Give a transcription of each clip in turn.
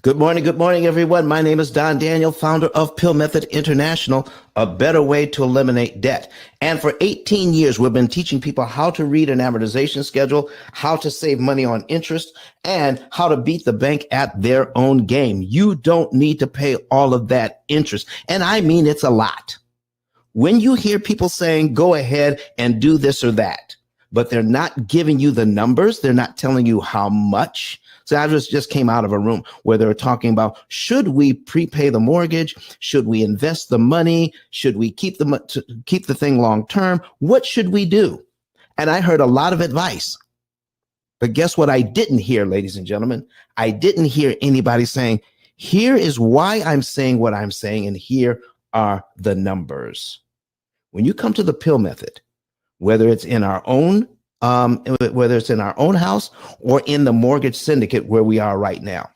Good morning, everyone. My name is Don Daniel, founder of P.I.L.L Method International, a better way to eliminate debt. And for 18 years, we've been teaching people how to read an amortization schedule, how to save money on interest, and how to beat the bank at their own game. You don't need to pay all of that interest. And I mean, it's a lot. When you hear people saying, go ahead and do this or that, but they're not giving you the numbers, they're not telling you how much. So I just came out of a room where they were talking about, should we prepay the mortgage? Should we invest the money? Should we keep the thing long term? What should we do? And I heard a lot of advice. But guess what I didn't hear, ladies and gentlemen? I didn't hear anybody saying, here is why I'm saying what I'm saying, and here are the numbers. When you come to the P.I.L.L method, whether it's in our own house or in the mortgage syndicate where we are right now,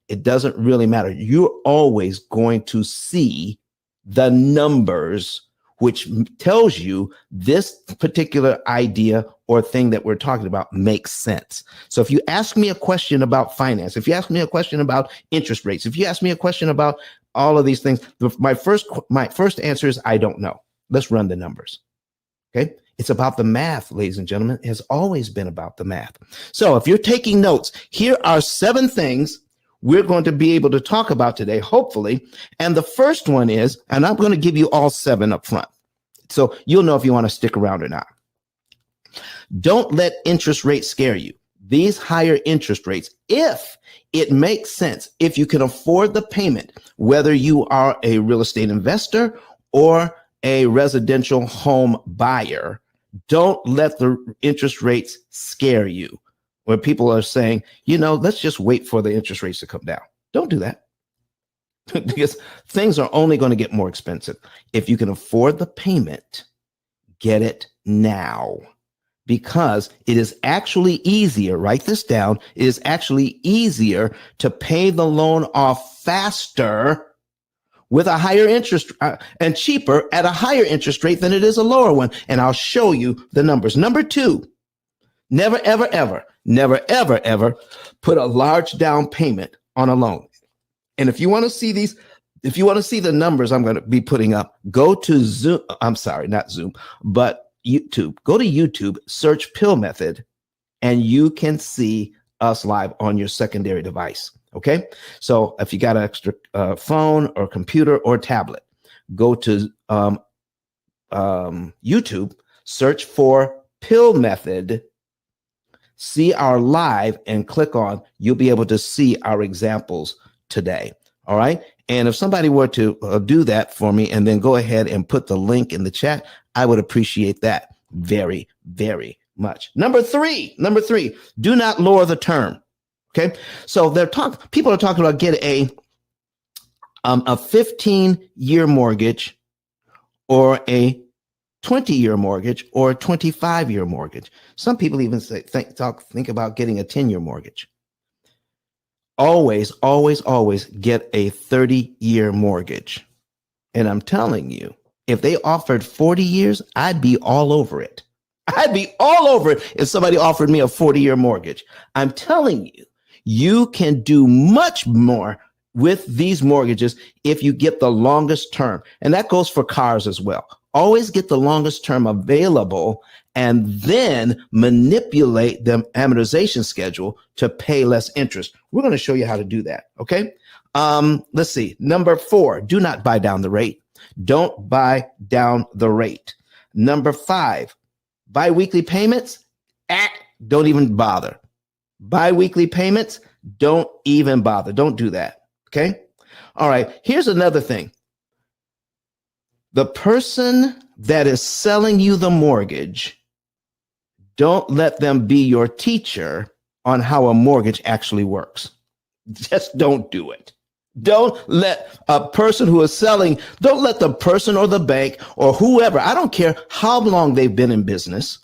it doesn't really matter. You're always going to see the numbers, which tells you this particular idea or thing that we're talking about makes sense. So if you ask me a question about finance, if you ask me a question about interest rates, if you ask me a question about all of these things, my first answer is I don't know. Let's run the numbers. Okay. It's about the math, ladies and gentlemen. It has always been about the math. So if you're taking notes, here are 7 things we're going to be able to talk about today, hopefully. And the first one is, and I'm going to give you all 7 up front, so you'll know if you want to stick around or not. Don't let interest rates scare you. These higher interest rates, if it makes sense, if you can afford the payment, whether you are a real estate investor or a residential home buyer, don't let the interest rates scare you. Where people are saying, let's just wait for the interest rates to come down. Don't do that. Because things are only going to get more expensive. If you can afford the payment, get it now. Because it is actually easier, write this down, it is actually easier to pay the loan off faster with a higher interest and cheaper at a higher interest rate than it is a lower one. And I'll show you the numbers. Number 2, never, ever, ever put a large down payment on a loan. And if you want to see the numbers I'm going to be putting up, go to Zoom. I'm sorry, not Zoom, but YouTube. Go to YouTube, search P.I.L.L Method, and you can see us live on your secondary device. Okay, so if you got an extra phone or computer or tablet, go to YouTube, search for P.I.L.L Method, see our live, and click on. You'll be able to see our examples today. All right, and if somebody were to do that for me and then go ahead and put the link in the chat, I would appreciate that very, very much. Number three, do not lower the term. Okay, so people are talking about get a 15-year mortgage or a 20-year mortgage or a 25-year mortgage. Some people even think about getting a 10-year mortgage. Always get a 30-year mortgage. And I'm telling you, if they offered 40 years, I'd be all over it. I'd be all over it if somebody offered me a 40-year mortgage. I'm telling you, you can do much more with these mortgages if you get the longest term. And that goes for cars as well. Always get the longest term available and then manipulate the amortization schedule to pay less interest. We're going to show you how to do that. Okay. Let's see. Number 4, do not buy down the rate. Don't buy down the rate. Number 5, biweekly payments. Don't even bother. Biweekly payments, don't even bother. Don't do that. Okay. All right. Here's another thing. The person that is selling you the mortgage, don't let them be your teacher on how a mortgage actually works. Just don't do it. Don't let a person who is selling, don't let the person or the bank or whoever, I don't care how long they've been in business,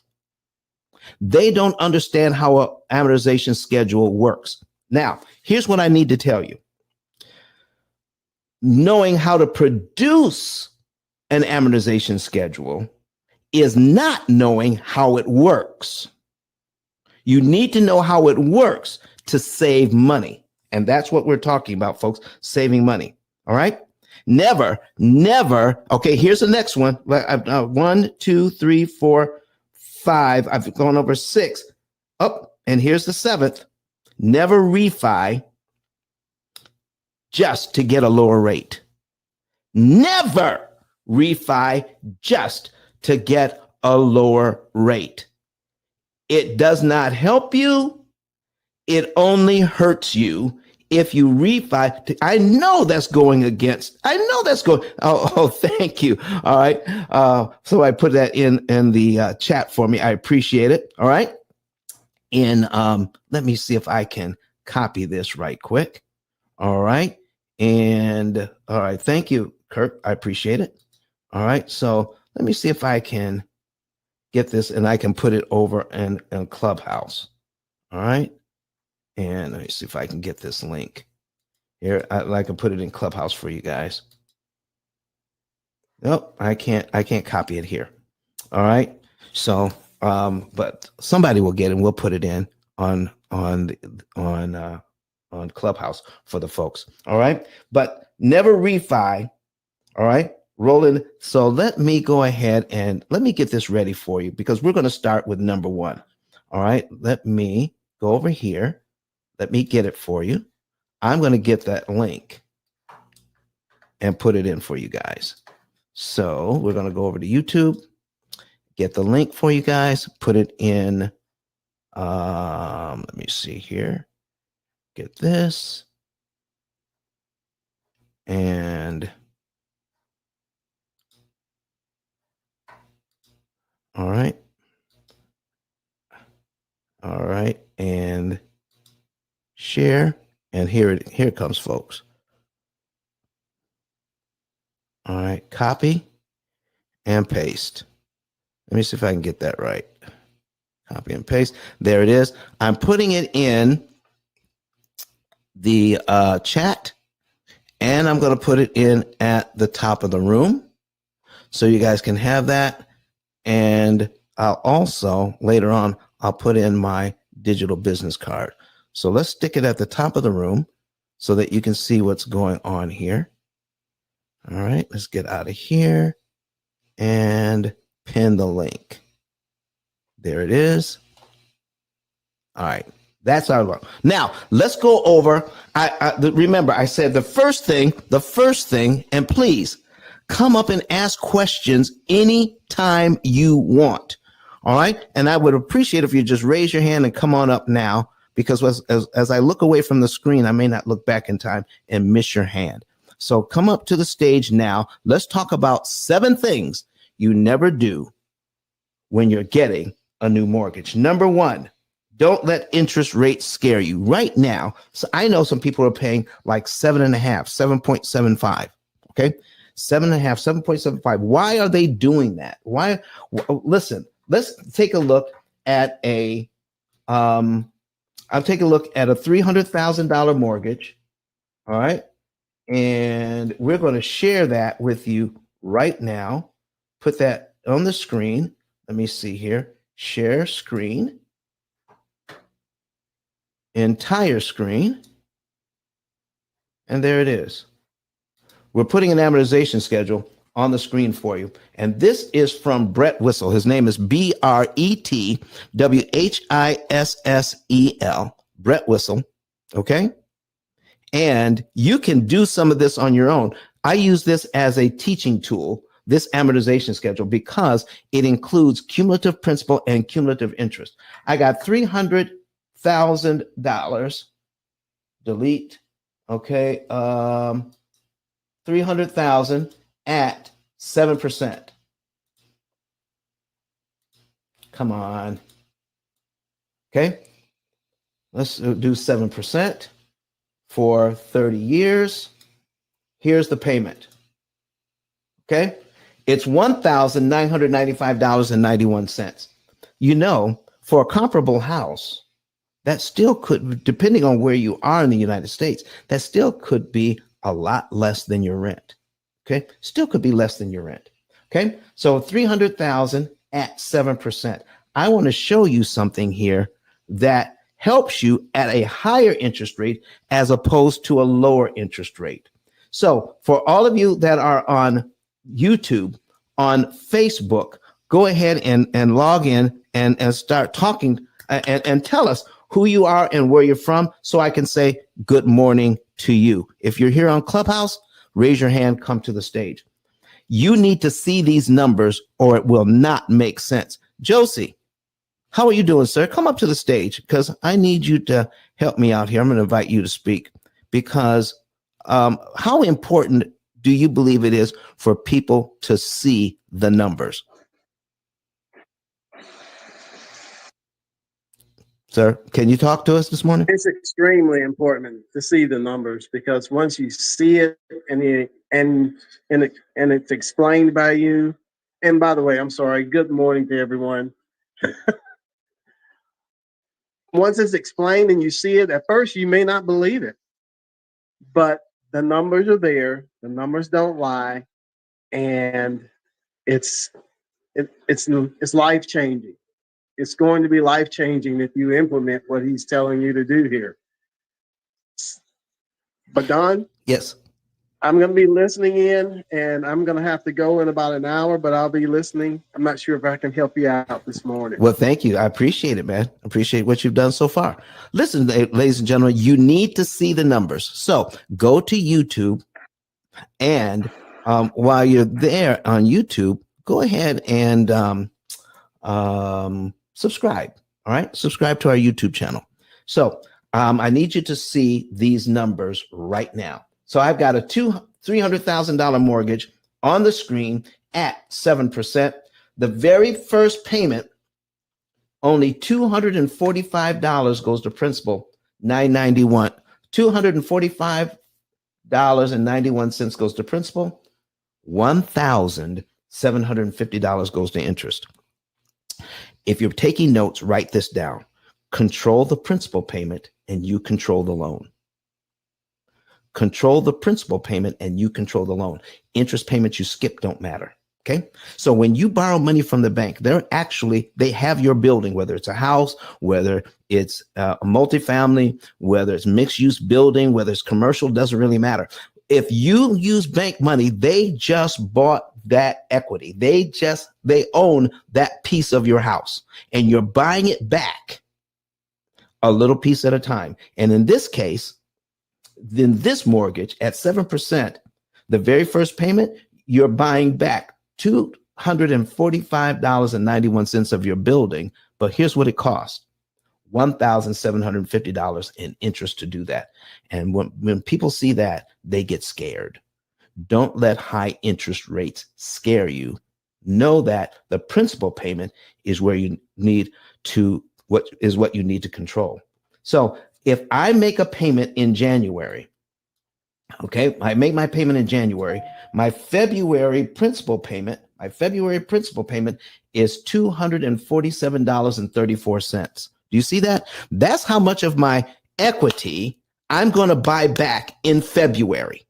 they don't understand how an amortization schedule works. Now, here's what I need to tell you. Knowing how to produce an amortization schedule is not knowing how it works. You need to know how it works to save money. And that's what we're talking about, folks, saving money. All right. Never, never. Okay, here's the next one. 1, 2, 3, 4, 5. I've gone over 6. Up, and here's the 7th. Never refi just to get a lower rate. Never refi just to get a lower rate. It does not help you. It only hurts you if you refi. I know that's going against. I know that's going. Oh, thank you. All right. So I put that in the chat for me. I appreciate it. All right. And let me see if I can copy this right quick. All right. And all right. Thank you, Kirk. I appreciate it. All right. So let me see if I can get this and I can put it over in Clubhouse. All right. And let me see if I can get this link here. I can put it in Clubhouse for you guys. Nope, I can't copy it here. All right. So, but somebody will get it and we'll put it in on Clubhouse for the folks. All right. But never refi. All right. Rolling. So let me go ahead and let me get this ready for you because we're going to start with number 1. All right. Let me go over here. Let me get it for you. I'm going to get that link and put it in for you guys. So we're going to go over to YouTube, get the link for you guys, put it in. Let me see here. Get this. And all right. All right. And share. And here it comes, folks. All right. Copy and paste. Let me see if I can get that right. Copy and paste. There it is. I'm putting it in the chat, and I'm going to put it in at the top of the room so you guys can have that. And I'll also, later on, I'll put in my digital business card. So let's stick it at the top of the room so that you can see what's going on here. All right, let's get out of here and pin the link. There it is. All right, that's our work. Now let's go over. Remember, I said the first thing, and please come up and ask questions anytime you want. All right, and I would appreciate if you just raise your hand and come on up now, because as I look away from the screen, I may not look back in time and miss your hand. So come up to the stage now. Let's talk about 7 things you never do when you're getting a new mortgage. Number 1, don't let interest rates scare you. Right now, so I know some people are paying like 7.5, 7.75. Okay, 7.5, 7.75. Why are they doing that? Why? Listen, let's take a look at a I'll take a look at a $300,000 mortgage. All right. And we're going to share that with you right now. Put that on the screen. Let me see here. Share screen. Entire screen. And there it is. We're putting an amortization schedule on the screen for you. And this is from Brett Whistle. His name is BRETWHISSEL. Brett Whistle. Okay. And you can do some of this on your own. I use this as a teaching tool, this amortization schedule, because it includes cumulative principal and cumulative interest. I got $300,000. Delete. Okay. 300,000 at 7%. Come on. Okay. Let's do 7% for 30 years. Here's the payment. Okay. It's $1,995.91. You know, for a comparable house, that still could, depending on where you are in the United States, that still could be a lot less than your rent. Okay. Still could be less than your rent. Okay. So 300,000 at 7%. I want to show you something here that helps you at a higher interest rate as opposed to a lower interest rate. So for all of you that are on YouTube, on Facebook, go ahead and log in and start talking and tell us who you are and where you're from so I can say good morning to you. If you're here on Clubhouse, raise your hand, come to the stage. You need to see these numbers or it will not make sense. Josie, how are you doing, sir? Come up to the stage because I need you to help me out here. I'm going to invite you to speak because how important do you believe it is for people to see the numbers? Sir, can you talk to us this morning? It's extremely important to see the numbers because once you see it and it's explained by you. And by the way, I'm sorry. Good morning to everyone. Once it's explained and you see it, at first you may not believe it, but the numbers are there. The numbers don't lie, and it's life changing. It's going to be life changing if you implement what he's telling you to do here. But Don, yes, I'm going to be listening in, and I'm going to have to go in about an hour, but I'll be listening. I'm not sure if I can help you out this morning. Well, thank you. I appreciate it, man. I appreciate what you've done so far. Listen, ladies and gentlemen, you need to see the numbers. So go to YouTube, and while you're there on YouTube, go ahead and subscribe. All right, subscribe to our YouTube channel. So I need you to see these numbers right now. So I've got a $300,000 mortgage on the screen at 7%. The very first payment, only $245 goes to principal, $991. $245.91 goes to principal, $1,750 goes to interest. If you're taking notes, write this down. Control the principal payment and you control the loan. Control the principal payment and you control the loan. Interest payments you skip don't matter. Okay. So when you borrow money from the bank, they have your building, whether it's a house, whether it's a multifamily, whether it's mixed use building, whether it's commercial, doesn't really matter. If you use bank money, they just bought that equity. They own that piece of your house and you're buying it back a little piece at a time. And in this case, then this mortgage at 7%, the very first payment, you're buying back $245.91 of your building. But here's what it costs: $1,750 in interest to do that. And when people see that, they get scared. Don't let high interest rates scare you. Know that the principal payment is where you need to, what you need to control. So if I make a payment in January, okay, I make my payment in January, my February principal payment is $247.34. Do you see that? That's how much of my equity I'm going to buy back in February.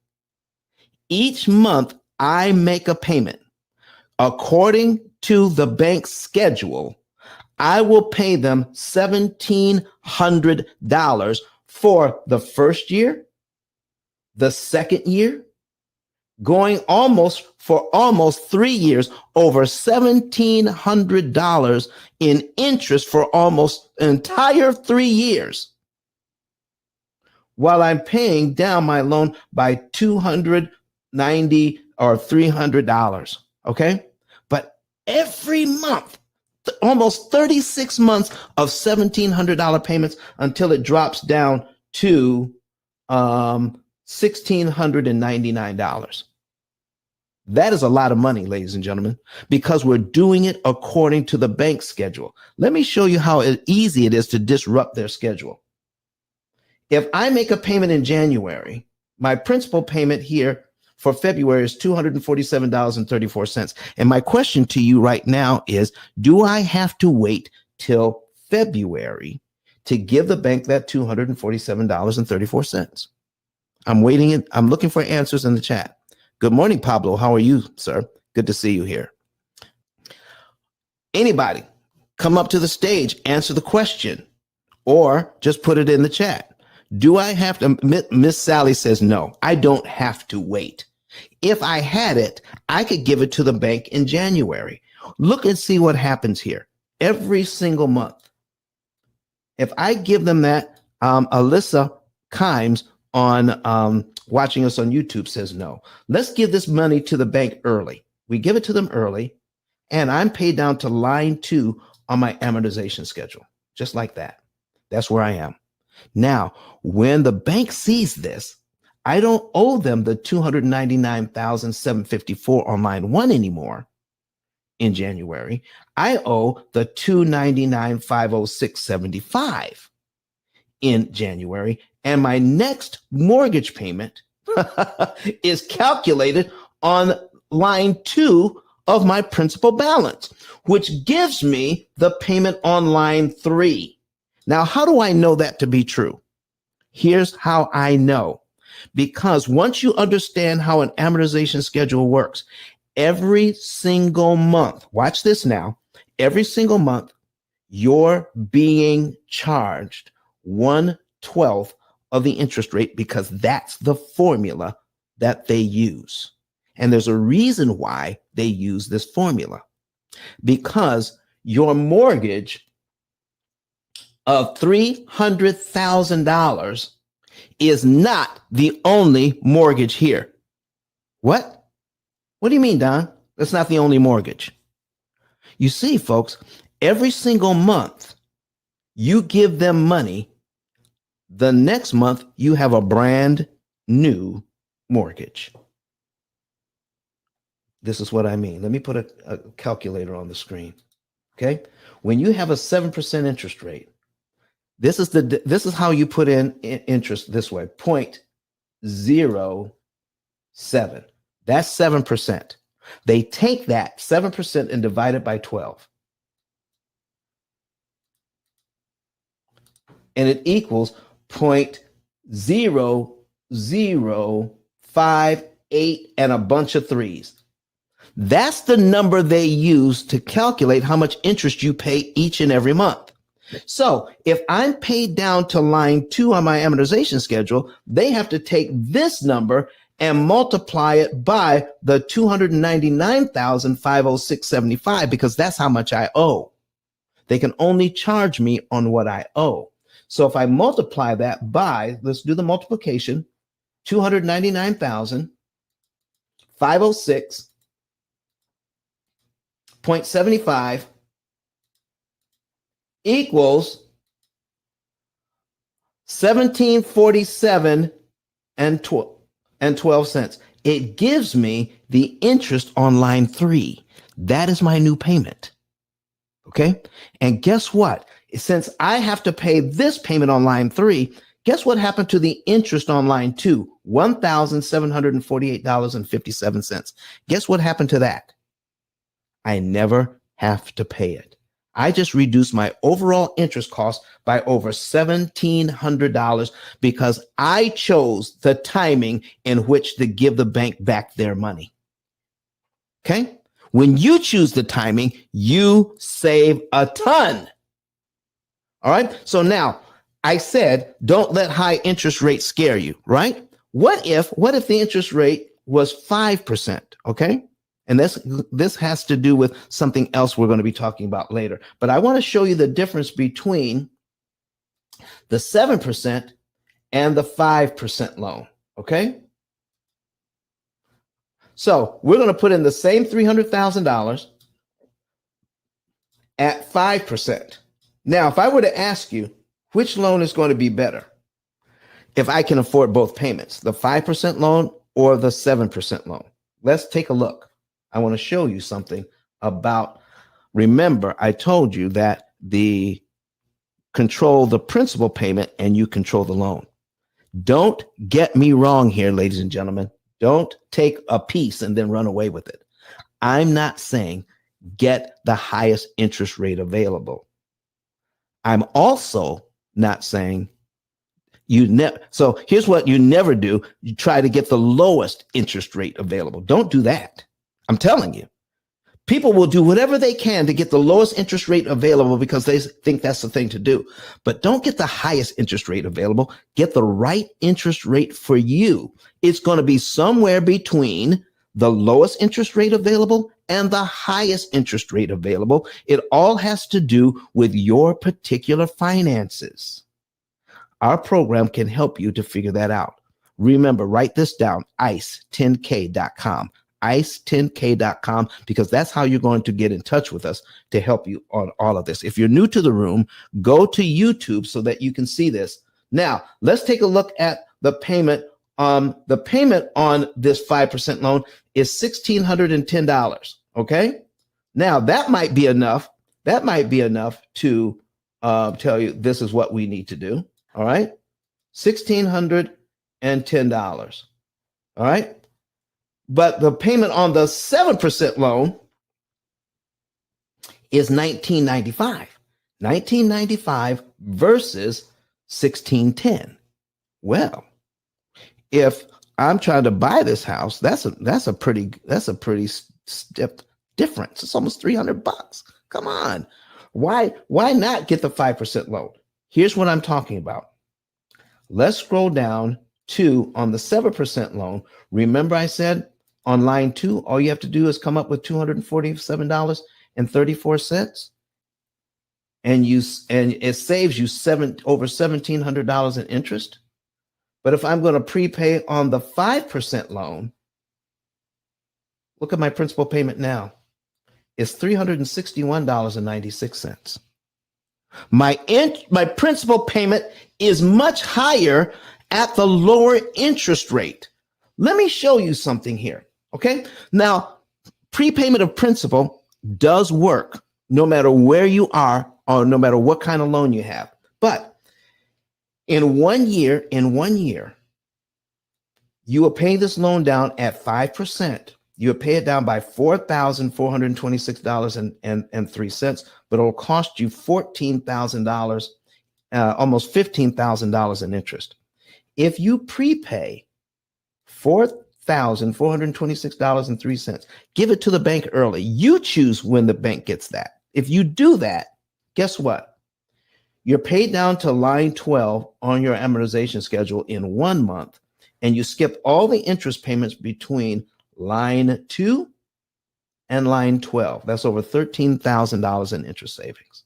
Each month I make a payment. According to the bank's schedule, I will pay them $1,700 for the first year, the second year, going almost 3 years, over $1,700 in interest for almost an entire 3 years, while I'm paying down my loan by $290 or $300. Okay. But every month, almost 36 months of $1,700 payments until it drops down to $1,699. That is a lot of money, ladies and gentlemen, because we're doing it according to the bank schedule. Let me show you how easy it is to disrupt their schedule. If I make a payment in January, my principal payment here for February is $247.34. And my question to you right now is, do I have to wait till February to give the bank that $247.34? I'm waiting. I'm looking for answers in the chat. Good morning, Pablo. How are you, sir? Good to see you here. Anybody come up to the stage, answer the question. or just put it in the chat. Do I have to? Miss Sally says, no, I don't have to wait. If I had it, I could give it to the bank in January. Look and see what happens here every single month. If I give them that, Alyssa Kimes on watching us on YouTube says no. Let's give this money to the bank early. We give it to them early, and I'm paid down to line 2 on my amortization schedule, just like that. That's where I am. Now, when the bank sees this, I don't owe them the $299,754 on line 1 anymore in January. I owe the $299,506.75 in January, and my next mortgage payment is calculated on line 2 of my principal balance, which gives me the payment on line 3. Now, how do I know that to be true? Here's how I know. Because once you understand how an amortization schedule works, every single month, watch this now, every single month, you're being charged 1/12 of the interest rate because that's the formula that they use. And there's a reason why they use this formula. Because your mortgage of $300,000 is not the only mortgage here. What? What do you mean, Don? That's not the only mortgage. You see, folks, every single month you give them money, the next month you have a brand new mortgage. This is what I mean. Let me put a calculator on the screen. Okay? When you have a 7% interest rate, this is how you put in interest this way, 0.07. That's 7%. They take that 7% and divide it by 12. And it equals 0.0058 and a bunch of threes. That's the number they use to calculate how much interest you pay each and every month. So if I'm paid down to line 2 on my amortization schedule, they have to take this number and multiply it by the $299,506.75 because that's how much I owe. They can only charge me on what I owe. So if I multiply that by, let's do the multiplication, $299,506.75 equals 1747 and 12 cents. It gives me the interest on line 3. That is my new payment. Okay. And guess what? Since I have to pay this payment on line 3, guess what happened to the interest on line 2? $1,748.57. Guess what happened to that? I never have to pay it. I just reduced my overall interest cost by over $1,700 because I chose the timing in which to give the bank back their money. Okay? When you choose the timing, you save a ton. All right? So now I said, don't let high interest rates scare you, right? What if the interest rate was 5%? Okay? And this has to do with something else we're going to be talking about later. But I want to show you the difference between the 7% and the 5% loan. Okay. So we're going to put in the same $300,000 at 5%. Now, if I were to ask you which loan is going to be better, if I can afford both payments, the 5% loan or the 7% loan, let's take a look. I want to show you something about, remember, I told you that the control the principal payment and you control the loan. Don't get me wrong here, ladies and gentlemen. Don't take a piece and then run away with it. I'm not saying get the highest interest rate available. I'm also not saying you never. So here's what you never do. You try to get the lowest interest rate available. Don't do that. I'm telling you, People will do whatever they can to get the lowest interest rate available because they think that's the thing to do. But don't get the highest interest rate available. Get the right interest rate for you. It's going to be somewhere between the lowest interest rate available and the highest interest rate available. It all has to do with your particular finances. Our program can help you to figure that out. Remember, write this down, ice10k.com. ice10k.com, because that's how you're going to get in touch with us to help you on all of this. If you're new to the room, go to YouTube so that you can see this. Now, let's take a look at the payment. The payment on this 5% loan is $1,610. Okay. Now that might be enough. That might be enough to tell you this is what we need to do. All right. $1,610. All right. But the payment on the 7% loan is $1,995. $1,995 versus $1,610. Well, if I'm trying to buy this house, that's a pretty stiff difference. It's almost $300. Come on. Why not get the 5% loan? Here's what I'm talking about. Let's scroll down to on the 7% loan. Remember I said on line 2, all you have to do is come up with $247.34, and it saves you over $1,700 in interest. But if I'm going to prepay on the 5% loan, look at my principal payment now. It's $361.96. My principal payment is much higher at the lower interest rate. Let me show you something here. Okay. Now, prepayment of principal does work no matter where you are or no matter what kind of loan you have. But in 1 year, you will pay this loan down at 5%. You will pay it down by $4,426.03, but it will cost you $14,000, almost $15,000 in interest. If you prepay $4,426.03, give it to the bank early. You choose when the bank gets that. If you do that, guess what? You're paid down to line 12 on your amortization schedule in 1 month, and you skip all the interest payments between line 2 and line 12. That's over $13,000 in interest savings.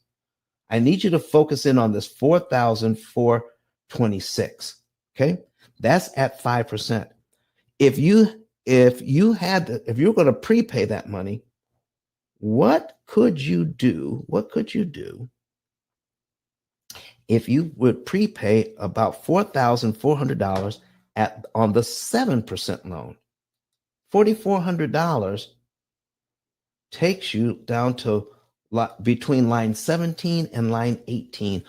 I need you to focus in on this $4,426. Okay, that's at 5%. If you're going to prepay that money, what could you do? If you would prepay about $4,400 on the 7% loan? $4,400 takes you down to between line 17 and line 18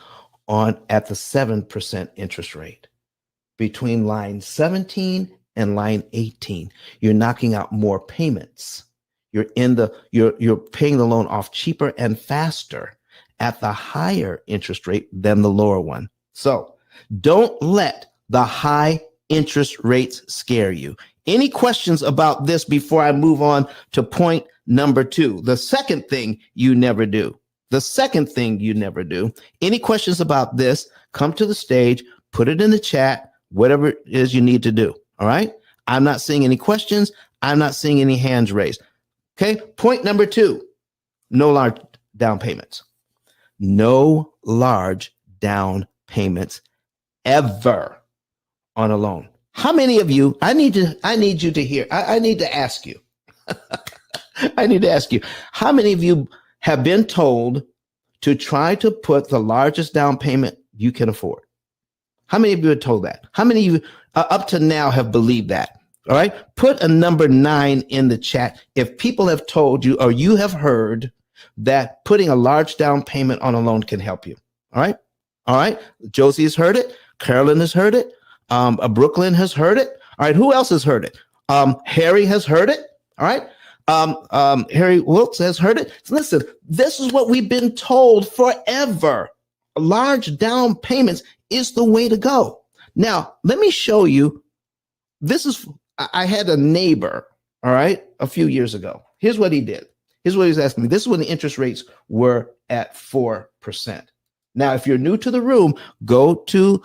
at the 7% interest rate. Between line 17 and line 18, you're knocking out more payments. You're paying the loan off cheaper and faster at the higher interest rate than the lower one. So don't let the high interest rates scare you. Any questions about this before I move on to point number 2? The second thing you never do. Any questions about this? Come to the stage, put it in the chat, whatever it is you need to do. All right. I'm not seeing any questions. I'm not seeing any hands raised. Okay. Point number 2, no large down payments. No large down payments ever on a loan. How many of you, I need to ask you, how many of you have been told to try to put the largest down payment you can afford? How many of you are told that? How many of you up to now have believed that? All right. Put a number 9 in the chat if people have told you or you have heard that putting a large down payment on a loan can help you. All right. All right. Josie has heard it. Carolyn has heard it. Brooklyn has heard it. All right. Who else has heard it? Harry has heard it. All right. Harry Wilkes has heard it. Listen, this is what we've been told forever. Large down payments is the way to go. Now, let me show you. I had a neighbor, all right, a few years ago. Here's what he did. Here's what he's asking me. This is when the interest rates were at 4%. Now, if you're new to the room, go to,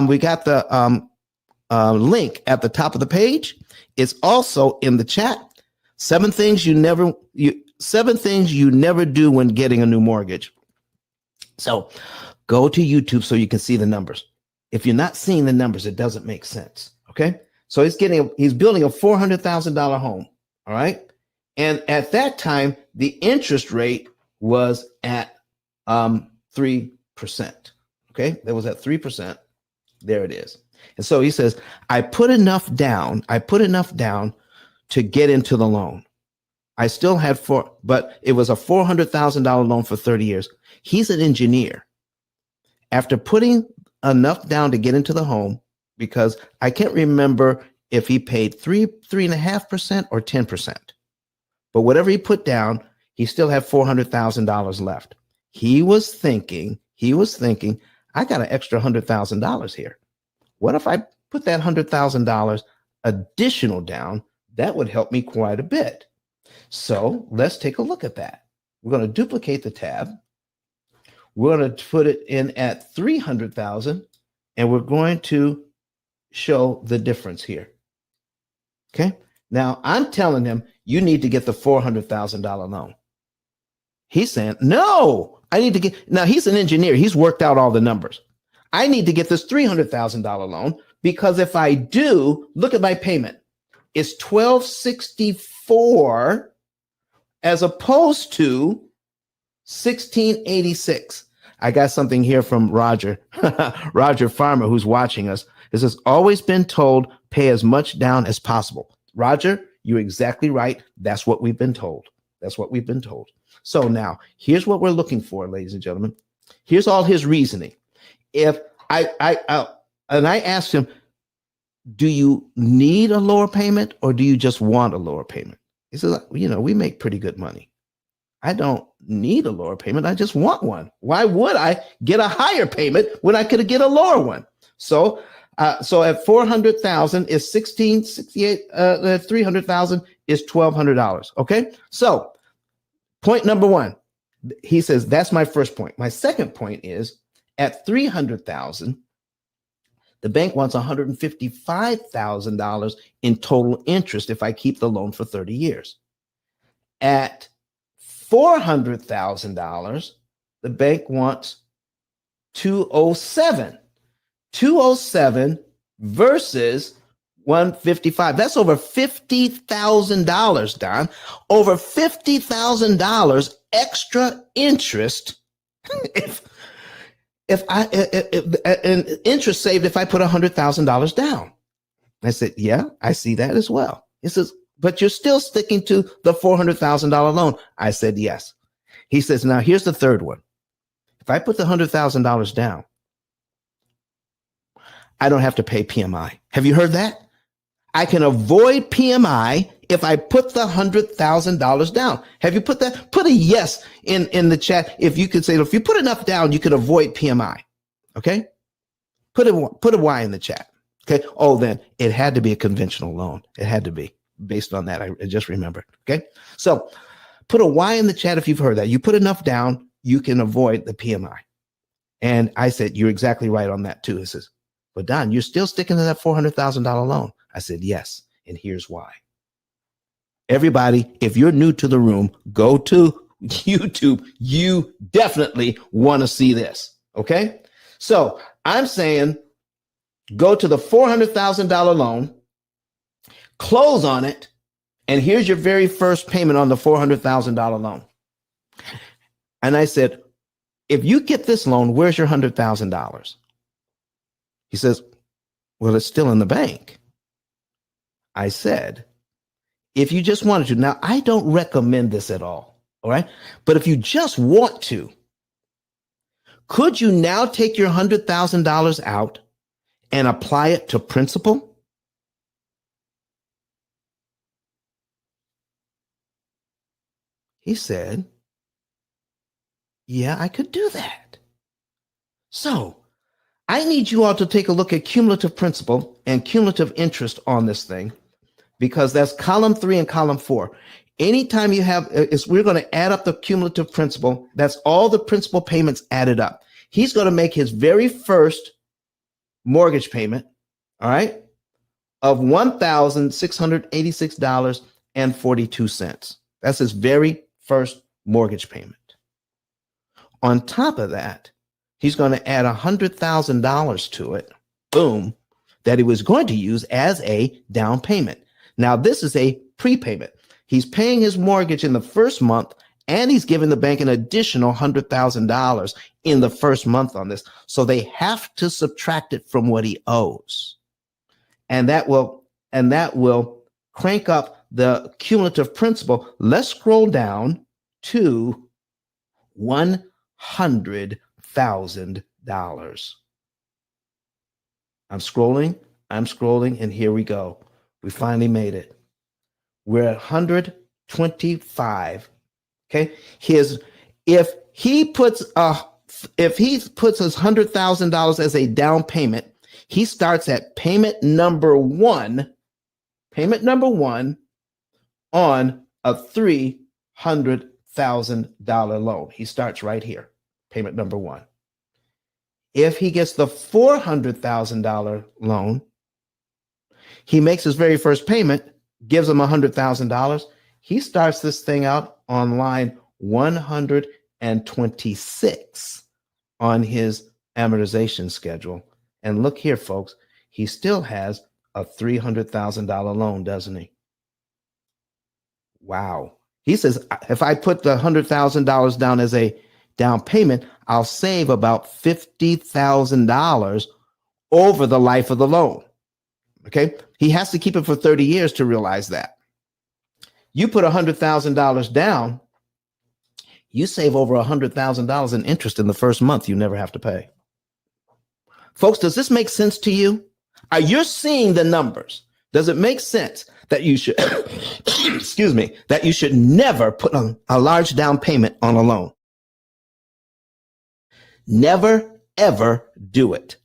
we got the link at the top of the page. It's also in the chat. Seven things you never do when getting a new mortgage. So go to YouTube so you can see the numbers. If you're not seeing the numbers, it doesn't make sense. Okay. So he's building a $400,000 home. All right. And at that time, the interest rate was at 3%. Okay. That was at 3%. There it is. And so he says, I put enough down to get into the loan. I still had but it was a $400,000 loan for 30 years. He's an engineer. After putting enough down to get into the home, because I can't remember if he paid 3.5% or 10%, but whatever he put down, he still had $400,000 left. He was thinking, I got an extra $100,000 here. What if I put that $100,000 additional down? That would help me quite a bit. So let's take a look at that. We're going to duplicate the tab. We're going to put it in at 300,000, and we're going to show the difference here. Okay. Now I'm telling him you need to get the $400,000 loan. He's saying, no, I need to get, now he's an engineer. He's worked out all the numbers. I need to get this $300,000 loan because if I do, look at my payment. It's $1,264 as opposed to $1,686. I got something here from Roger, Roger Farmer, who's watching us. This has always been told, pay as much down as possible. Roger, you're exactly right. That's what we've been told. That's what we've been told. So now here's what we're looking for, ladies and gentlemen. Here's all his reasoning. If I asked him, do you need a lower payment or do you just want a lower payment? He says, we make pretty good money. I don't need a lower payment. I just want one. Why would I get a higher payment when I could get a lower one? So at 400,000 is 1,668. 300,000 is $1,200. Okay. So point number one, he says, that's my first point. My second point is at 300,000, the bank wants $155,000 in total interest if I keep the loan for 30 years. At $400,000, the bank wants 207. 207 versus 155. That's over $50,000, Don. Over $50,000 extra interest if interest saved if I put $100,000 down. I said, yeah, I see that as well. He says, but you're still sticking to the $400,000 loan. I said, yes. He says, now here's the third one. If I put the $100,000 down, I don't have to pay PMI. Have you heard that? I can avoid PMI if I put the $100,000 down. Have you put that? Put a yes in the chat. If you could say, if you put enough down, you can avoid PMI. Okay. Put a Y in the chat. Okay. Oh, then it had to be a conventional loan. It had to be based on that. I just remembered. Okay. So put a Y in the chat if you've heard that. You put enough down, you can avoid the PMI. And I said, you're exactly right on that too. He says, but Don, you're still sticking to that $400,000 loan. I said, yes. And here's why. Everybody, if you're new to the room, go to YouTube. You definitely want to see this. Okay. So I'm saying go to the $400,000 loan, close on it. And here's your very first payment on the $400,000 loan. And I said, if you get this loan, where's your $100,000? He says, well, it's still in the bank. I said, if you just wanted to, now I don't recommend this at all. All right. But if you just want to, could you now take your $100,000 out and apply it to principal? He said, yeah, I could do that. So I need you all to take a look at cumulative principal and cumulative interest on this thing, because that's column 3 and column 4. Anytime you have, we're going to add up the cumulative principal. That's all the principal payments added up. He's going to make his very first mortgage payment, all right, of $1,686.42. That's his very first mortgage payment. On top of that, he's going to add $100,000 to it, boom, that he was going to use as a down payment. Now, this is a prepayment. He's paying his mortgage in the first month, and he's giving the bank an additional $100,000 in the first month on this. So they have to subtract it from what he owes. And that will crank up the cumulative principal. Let's scroll down to $100,000. I'm scrolling, and here we go. We finally made it. We're at 125. Okay. If he puts his $100,000 as a down payment, he starts at payment number one on a $300,000 loan. He starts right here, payment number one. If he gets the $400,000 loan, he makes his very first payment, gives him $100,000. He starts this thing out on line 126 on his amortization schedule. And look here, folks, he still has a $300,000 loan, doesn't he? Wow. He says, if I put the $100,000 down as a down payment, I'll save about $50,000 over the life of the loan. Okay. He has to keep it for 30 years to realize that. You put $100,000 down, you save over $100,000 in interest in the first month you never have to pay. Folks, does this make sense to you? Are you seeing the numbers? Does it make sense that you should, excuse me, that you should never put a large down payment on a loan? Never, ever do it.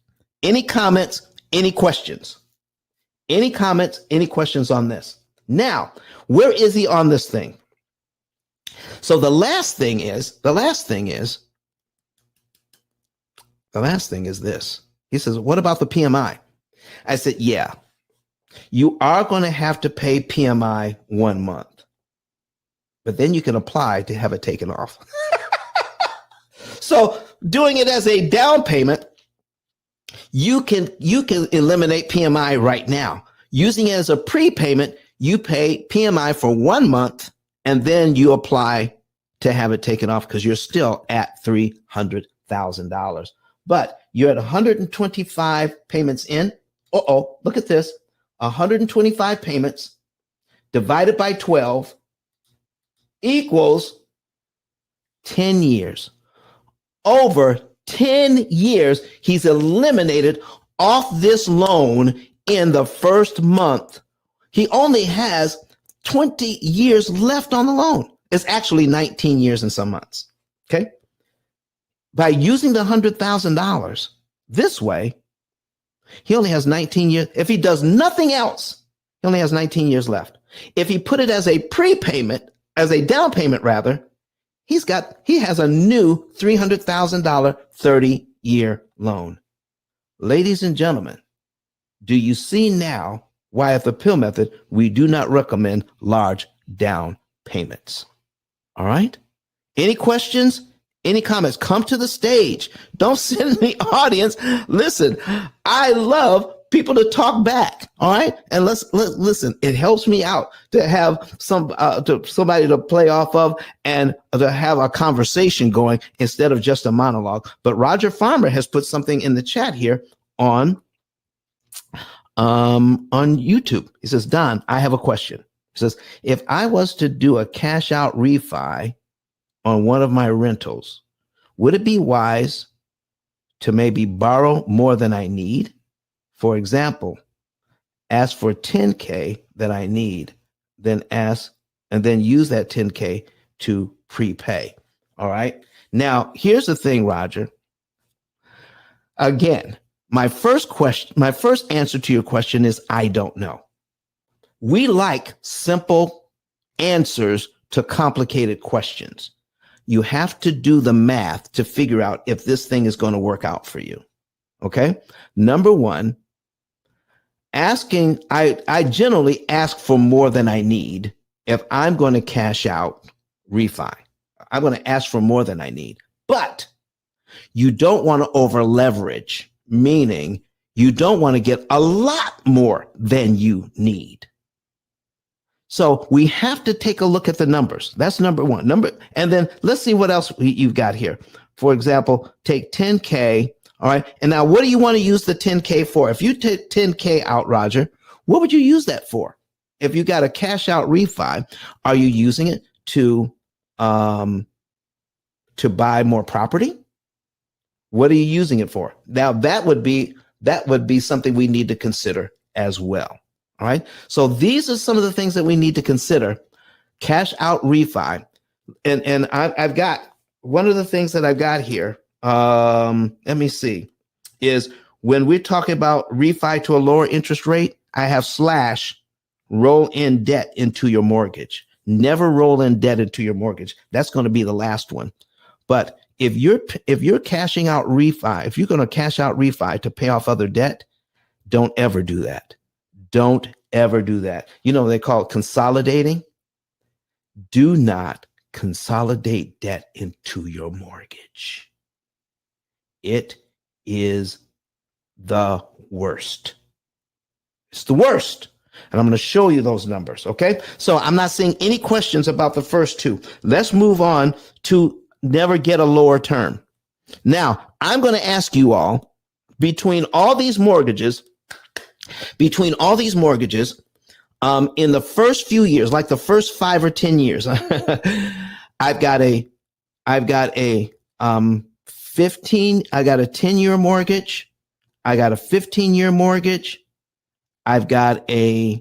Any comments, any questions? Any comments, any questions on this? Now, where is he on this thing? So the last thing is this. He says, what about the PMI? I said, yeah, you are going to have to pay PMI 1 month, but then you can apply to have it taken off. So doing it as a down payment, you can eliminate PMI right now. Using it as a prepayment, you pay PMI for 1 month and then you apply to have it taken off because you're still at $300,000. But you're at 125 payments in. Look at this. 125 payments divided by 12 equals 10 years. Over 10 years, he's eliminated off this loan in the first month. He only has 20 years left on the loan. It's actually 19 years and some months. Okay. By using the $100,000 this way, he only has 19 years. If he does nothing else, he only has 19 years left. If he put it as a prepayment, as a down payment rather, he has a new $300,000 30-year loan. Ladies and gentlemen, do you see now why at the P.I.L.L method, we do not recommend large down payments? All right. Any questions? Any comments? Come to the stage. Don't sit in the audience. Listen, I love people to talk back. All right. And let's listen. It helps me out to have somebody to play off of and to have a conversation going instead of just a monologue. But Roger Farmer has put something in the chat here on YouTube. He says, Don, I have a question. He says, if I was to do a cash out refi on one of my rentals, would it be wise to maybe borrow more than I need? For example, ask for $10K that I need, then use that $10K to prepay. All right. Now, here's the thing, Roger. Again, my first answer to your question is I don't know. We like simple answers to complicated questions. You have to do the math to figure out if this thing is going to work out for you. Okay. Number one, I generally ask for more than I need if I'm going to cash out refi. I'm going to ask for more than I need, but you don't want to over leverage, meaning you don't want to get a lot more than you need. So we have to take a look at the numbers. That's number one. And then let's see what else you've got here. For example, take 10K. All right. And now what do you want to use the 10K for? If you take 10K out, Roger, what would you use that for? If you got a cash out refi, are you using it to buy more property? What are you using it for? Now that would be something we need to consider as well. All right. So these are some of the things that we need to consider. Cash out refi. And I've got one of the things that I've got here. Let me see, is when we're talking about refi to a lower interest rate, I have / roll in debt into your mortgage. Never roll in debt into your mortgage. That's going to be the last one. But if you're cashing out refi, if you're going to cash out refi to pay off other debt, don't ever do that. Don't ever do that. You know, they call it consolidating. Do not consolidate debt into your mortgage. It is the worst. It's the worst. And I'm going to show you those numbers. Okay. So I'm not seeing any questions about the first two. Let's move on to never get a lower term. Now, I'm going to ask you all, between all these mortgages, in the first few years, like the first 5 or 10 years, I've got a 10-year mortgage. I got a 15-year mortgage. I've got a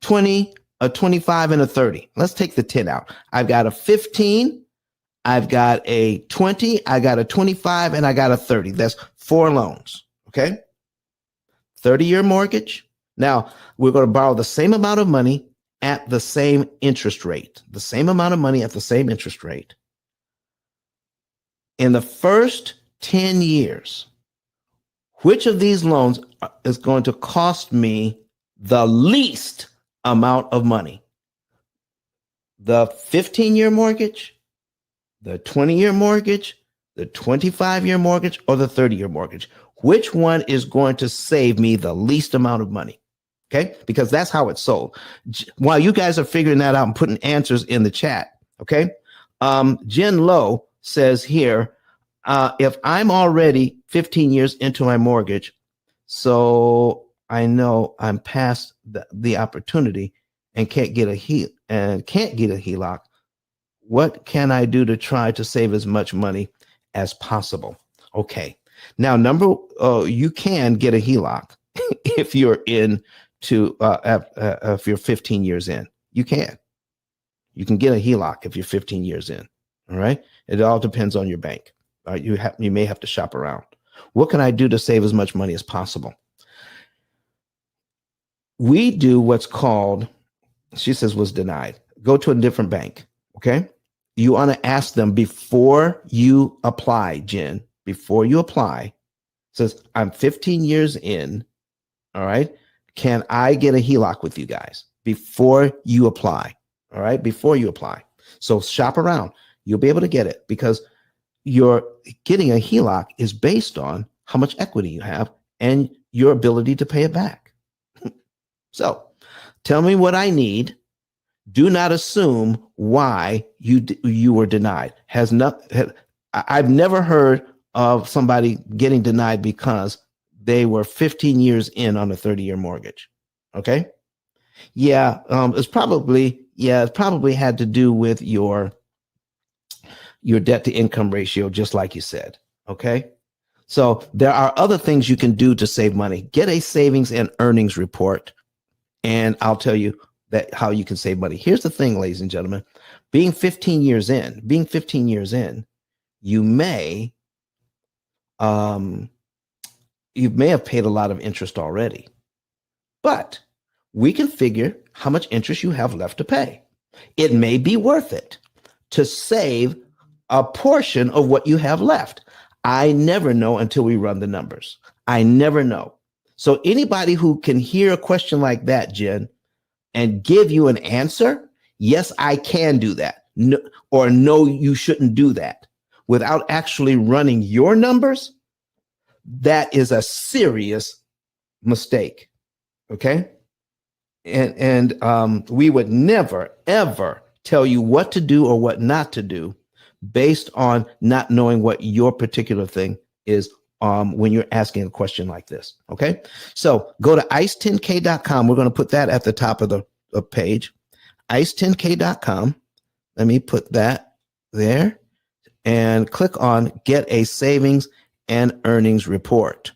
20, a 25, and a 30. Let's take the 10 out. I've got a 15. I've got a 20. I got a 25, and I got a 30. That's 4 loans. Okay. 30-year mortgage. Now we're going to borrow the same amount of money at the same interest rate. The same amount of money at the same interest rate. In the first 10 years, which of these loans is going to cost me the least amount of money? The 15-year mortgage, the 20-year mortgage, the 25-year mortgage, or the 30-year mortgage? Which one is going to save me the least amount of money? Okay, because that's how it's sold. While you guys are figuring that out and putting answers in the chat, okay, Jen Lowe says here, if I'm already 15 years into my mortgage, so I know I'm past the opportunity and can't get a HELOC, what can I do to try to save as much money as possible? Okay. Now, you can get a HELOC if you're if you're 15 years in. You can get a HELOC if you're 15 years in. All right. It all depends on your bank. You may have to shop around. What can I do to save as much money as possible? We do what's called, she says, was denied. Go to a different bank. Okay. You want to ask them before you apply, Jen, before you apply, says, I'm 15 years in. All right. Can I get a HELOC with you guys before you apply? All right. Before you apply. So shop around. You'll be able to get it, because you're getting a HELOC is based on how much equity you have and your ability to pay it back. So tell me what I need. Do not assume why you were denied. I've never heard of somebody getting denied because they were 15 years in on a 30-year mortgage. Okay. Yeah. It's probably had to do with your debt to income ratio, just like you said. Okay. So there are other things you can do to save money. Get a savings and earnings report, and I'll tell you how you can save money. Here's the thing, ladies and gentlemen, being 15 years in, you may have paid a lot of interest already, but we can figure how much interest you have left to pay. It may be worth it to save a portion of what you have left. I never know until we run the numbers. I never know. So anybody who can hear a question like that, Jen, and give you an answer, yes, I can do that. No, or no, you shouldn't do that, without actually running your numbers, that is a serious mistake. Okay. And we would never, ever tell you what to do or what not to do based on not knowing what your particular thing is when you're asking a question like this. Okay. So go to ice10k.com. We're going to put that at the top of the page. ice10k.com. Let me put that there and click on get a savings and earnings report.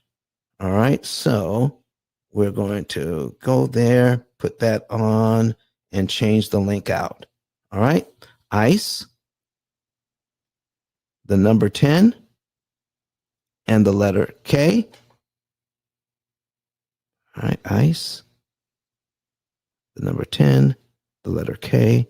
All right. So we're going to go there, put that on, and change the link out. All right. ICE, the number 10, and the letter K. All right. ICE, the number 10, the letter K.com.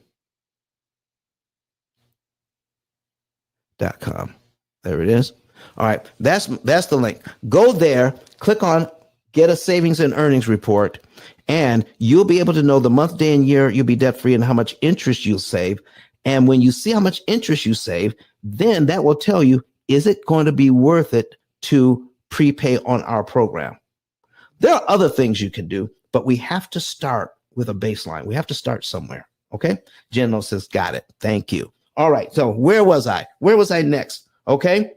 There it is. All right. That's the link. Go there, click on get a savings and earnings report, and you'll be able to know the month, day, and year you'll be debt free and how much interest you'll save. And when you see how much interest you save, then that will tell you, is it going to be worth it to prepay on our program? There are other things you can do, but we have to start with a baseline. We have to start somewhere. Okay. General says, got it. Thank you. All right. So where was I? Where was I next? Okay.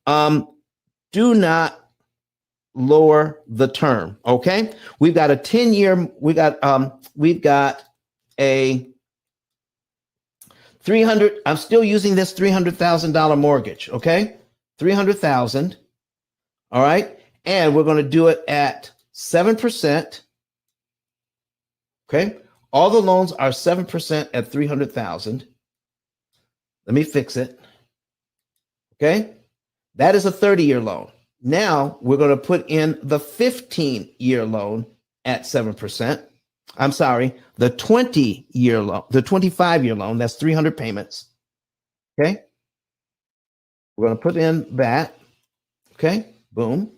Do not lower the term. Okay. We've got a 10-year, we've got a 300, I'm still using this $300,000 mortgage. Okay. 300,000. All right. And we're going to do it at 7%. Okay. All the loans are 7% at 300,000. Let me fix it. Okay. That is a 30-year loan. Now we're going to put in the 15-year loan at 7%. I'm sorry, the 20-year loan, the 25-year loan, that's 300 payments. Okay. We're going to put in that. Okay. Boom.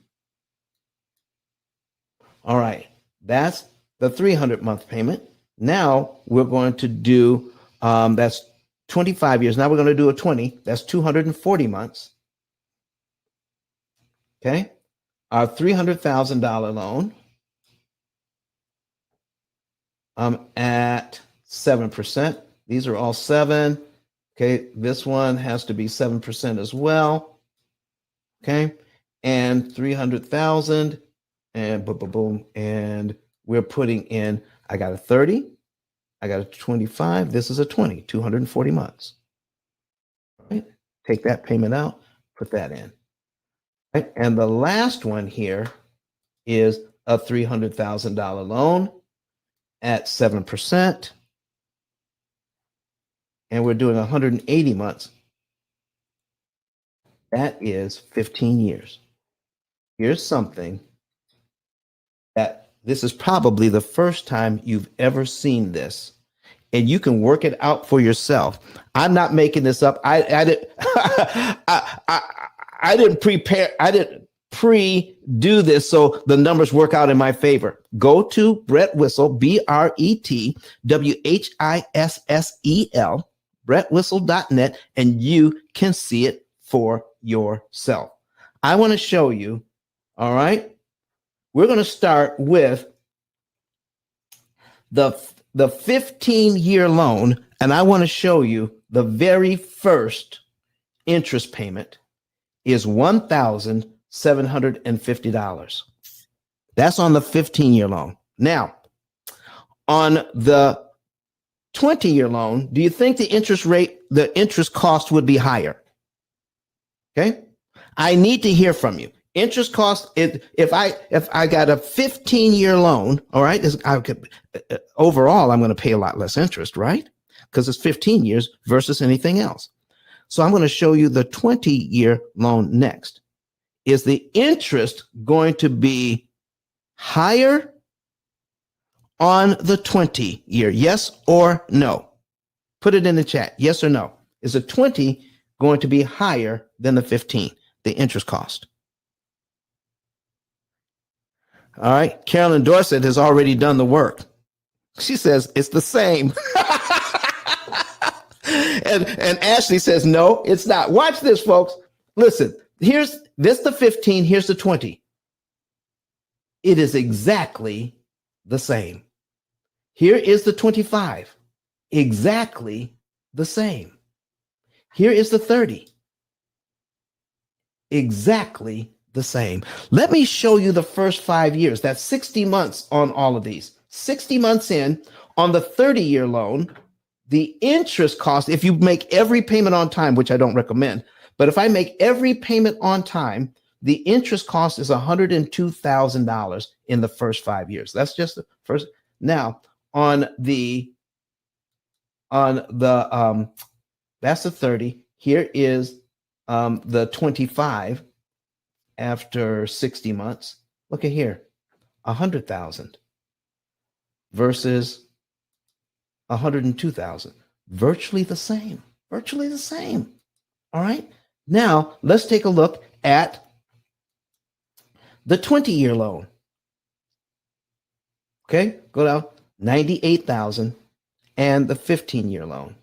All right. That's the 300-month payment. Now we're going to do, that's 25 years. Now we're going to do a 20. That's 240 months. Okay. Our $300,000 loan at 7%. These are all 7. Okay. This one has to be 7% as well. Okay. And 300,000 and boom, boom, boom. And we're putting in, I got a 30. I got a 25. This is a 20, 240 months. All right. Take that payment out, put that in. Right. And the last one here is a $300,000 loan at 7%. And we're doing 180 months. That is 15 years. Here's something that this is probably the first time you've ever seen this, and you can work it out for yourself. I'm not making this up. I didn't prepare. I didn't pre-do this, so the numbers work out in my favor. Go to Brett Whistle, BRETWHISSEL, brettwhistle.net, and you can see it for yourself. I want to show you. All right. We're going to start with the 15-year loan, and I want to show you the very first interest payment is $1,750. That's on the 15-year loan. Now, on the 20-year loan, do you think the interest cost would be higher? Okay. I need to hear from you. Interest cost, if I got a 15-year loan, all right, overall, I'm going to pay a lot less interest, right? Because it's 15 years versus anything else. So I'm going to show you the 20-year loan next. Is the interest going to be higher on the 20-year? Yes or no? Put it in the chat. Yes or no? Is the 20 going to be higher than the 15, the interest cost? All right. Carolyn Dorset has already done the work. She says it's the same. and Ashley says, no, it's not. Watch this, folks. Listen, here's this the 15, here's the 20. It is exactly the same. Here is the 25. Exactly the same. Here is the 30. Exactly the same. Let me show you the first 5 years. That's 60 months on all of these. 60 months in on the 30-year loan, the interest cost, if you make every payment on time, which I don't recommend, but if I make every payment on time, the interest cost is $102,000 in the first 5 years. That's just the first. Now, on the that's the 30. Here is the 25 after 60 months. Look at here, 100,000 versus 102,000. Virtually the same. Virtually the same. All right. Now let's take a look at the 20-year loan. Okay, go down 98,000 and the 15-year loan.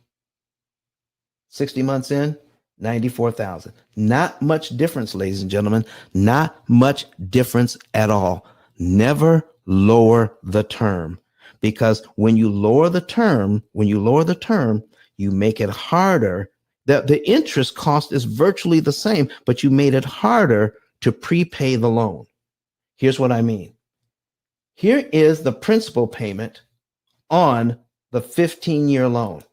60 months in, 94,000. Not much difference, ladies and gentlemen. Not much difference at all. Never lower the term, because when you lower the term, you make it harder. The interest cost is virtually the same, but you made it harder to prepay the loan. Here's what I mean. Here is the principal payment on the 15-year loan.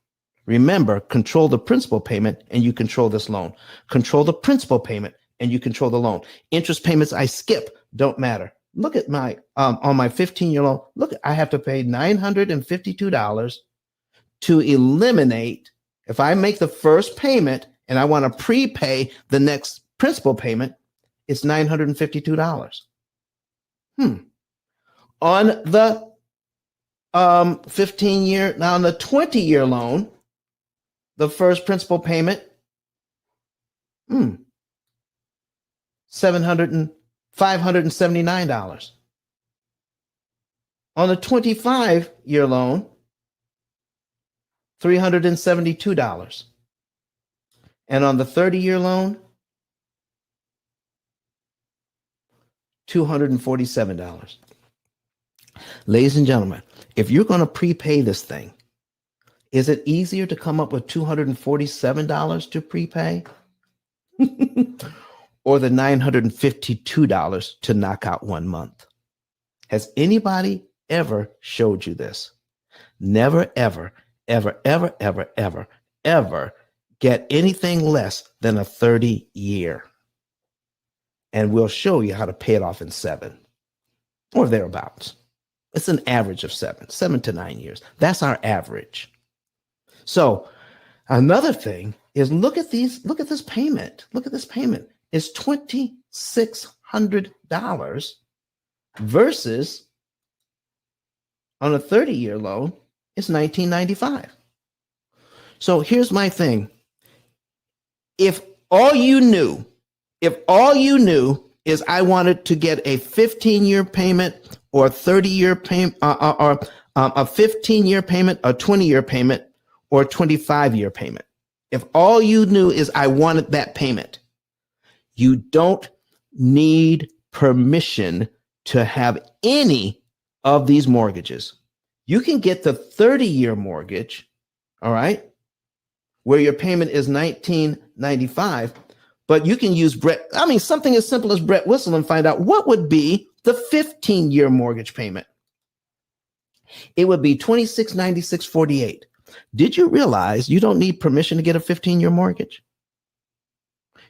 Remember, control the principal payment and you control this loan. Control the principal payment and you control the loan. Interest payments I skip don't matter. Look at my, on my 15-year loan, look, I have to pay $952 to eliminate, if I make the first payment and I want to prepay the next principal payment, it's $952. On the 15-year, now on the 20-year loan, the first principal payment, $579. On the 25-year loan, $372. And on the 30-year loan, $247. Ladies and gentlemen, if you're going to prepay this thing, is it easier to come up with $247 to prepay or the $952 to knock out 1 month? Has anybody ever showed you this? Never, ever, ever, ever, ever, ever, ever get anything less than a 30-year. And we'll show you how to pay it off in 7 or thereabouts. It's an average of 7 to 9 years. That's our average. So another thing is look at this payment. Look at this payment. It's $2,600 versus on a 30-year loan, it's $1,995. So here's my thing. If all you knew is I wanted to get a 15-year payment or a 30-year payment or a 15-year payment, a 20-year payment, or a 25-year payment. If all you knew is I wanted that payment, you don't need permission to have any of these mortgages. You can get the 30-year mortgage, all right, where your payment is $1,995, but you can use something as simple as Brett Whistle and find out what would be the 15-year mortgage payment. It would be $2,696.48. Did you realize you don't need permission to get a 15-year mortgage?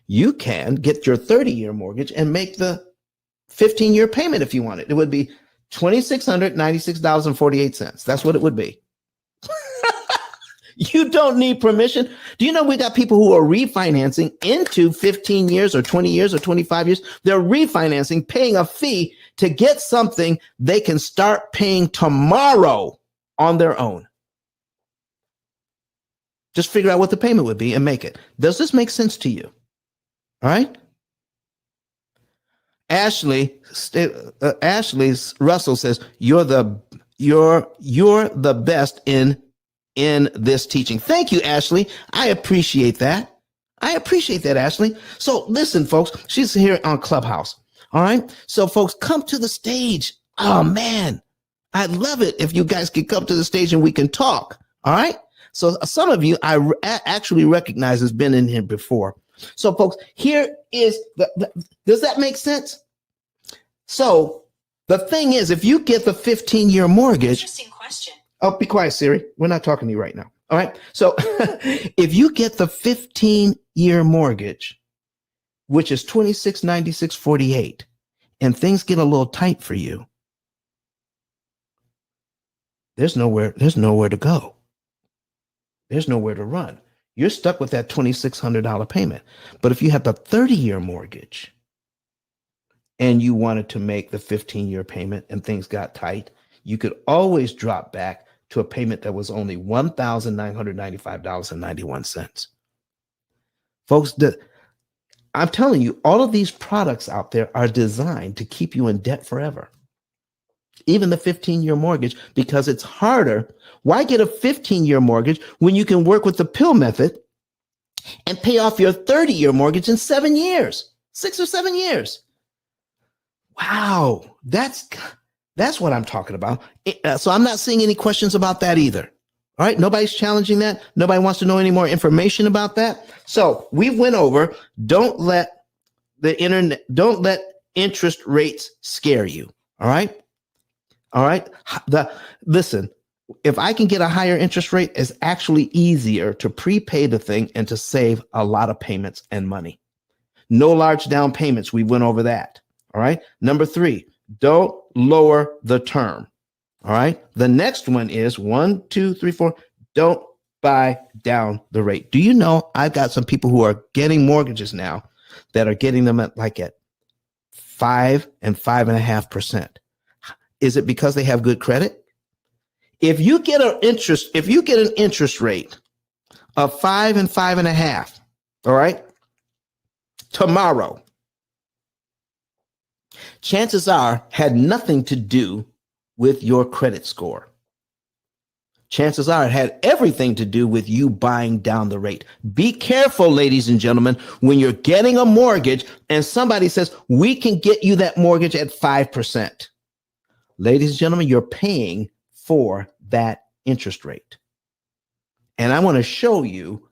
You can get your 30-year mortgage and make the 15-year payment if you want it. It would be $2,696.48. That's what it would be. You don't need permission. Do you know we got people who are refinancing into 15 years or 20 years or 25 years? They're refinancing, paying a fee to get something they can start paying tomorrow on their own. Just figure out what the payment would be and make it. Does this make sense to you? All right. Ashley Russell says you're the best in this teaching. Thank you, Ashley. I appreciate that. Ashley. So listen, folks, she's here on Clubhouse. All right. So folks, come to the stage. Oh man, I'd love it if you guys could come to the stage and we can talk. All right. So some of you I actually recognize has been in here before. So folks, here is does that make sense? So the thing is, if you get the 15-year mortgage. Interesting question. Oh, be quiet, Siri. We're not talking to you right now. All right. So if you get the 15-year mortgage, which is 2696.48, and things get a little tight for you, there's nowhere to go. There's nowhere to run. You're stuck with that $2,600 payment. But if you have the 30-year mortgage and you wanted to make the 15-year payment and things got tight, you could always drop back to a payment that was only $1,995.91. Folks, I'm telling you, all of these products out there are designed to keep you in debt forever. Even the 15-year mortgage, because it's harder. Why get a 15-year mortgage when you can work with the P.I.L.L method and pay off your 30-year mortgage in 7 years, 6 or 7 years? Wow, that's what I'm talking about. So I'm not seeing any questions about that either. All right, nobody's challenging that. Nobody wants to know any more information about that. So we went over, don't let interest rates scare you. All right. Listen, if I can get a higher interest rate, it's actually easier to prepay the thing and to save a lot of payments and money. No large down payments. We went over that. All right. Number 3, don't lower the term. All right. The next one is 1, 2, 3, 4. Don't buy down the rate. Do you know I've got some people who are getting mortgages now that are getting them at 5 and 5.5%. Is it because they have good credit? If you get an interest rate of 5 and 5.5, all right, tomorrow, chances are had nothing to do with your credit score. Chances are it had everything to do with you buying down the rate. Be careful, ladies and gentlemen, when you're getting a mortgage and somebody says, we can get you that mortgage at 5%. Ladies and gentlemen, you're paying for that interest rate. And I want to show you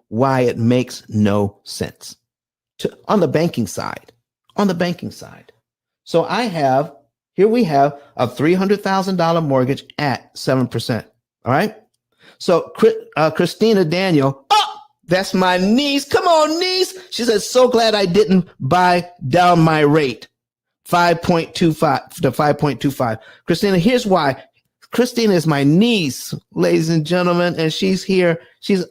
why it makes no sense on the banking side. So here we have a $300,000 mortgage at 7%. All right. So Christina Daniel, that's my niece. Come on, niece. She says, so glad I didn't buy down my rate. 5.25 to 5.25. Christina, here's why. Christina is my niece, ladies and gentlemen, and she's here. She's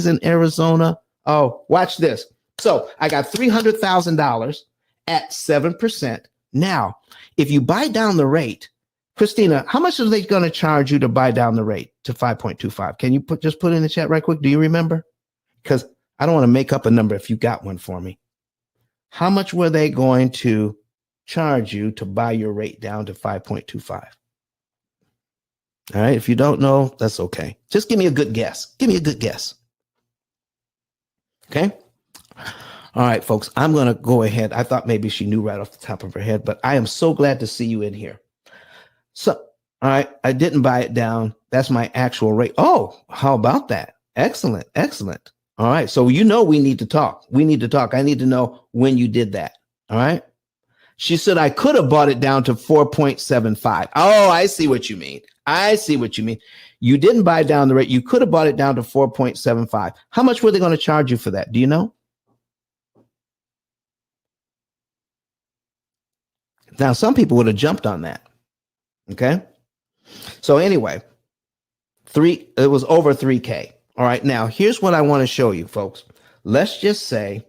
in Arizona. Oh, watch this. So I got $300,000 at 7%. Now, if you buy down the rate, Christina, how much are they going to charge you to buy down the rate to 5.25? Can you put in the chat right quick? Do you remember? Because I don't want to make up a number if you got one for me. How much were they going to charge you to buy your rate down to 5.25? All right. If you don't know, that's okay. Just give me a good guess. Okay. All right, folks, I'm going to go ahead. I thought maybe she knew right off the top of her head, but I am so glad to see you in here. So, all right, I didn't buy it down. That's my actual rate. Oh, how about that? Excellent. All right. So, we need to talk. I need to know when you did that. All right. She said, I could have bought it down to 4.75. Oh, I see what you mean. You didn't buy down the rate. You could have bought it down to 4.75. How much were they going to charge you for that? Do you know? Now, some people would have jumped on that. Okay. So anyway, it was over 3K. All right. Now, here's what I want to show you, folks. Let's just say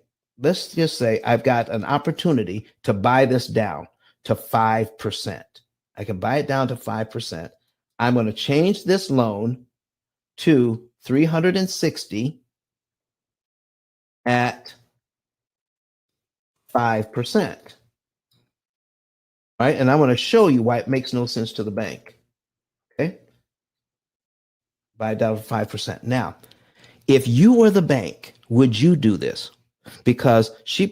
I've got an opportunity to buy this down to 5%. I can buy it down to 5%. I'm going to change this loan to 360 at 5%. Right? And I want to show you why it makes no sense to the bank. Okay? Buy down 5%. Now, if you were the bank, would you do this? Because she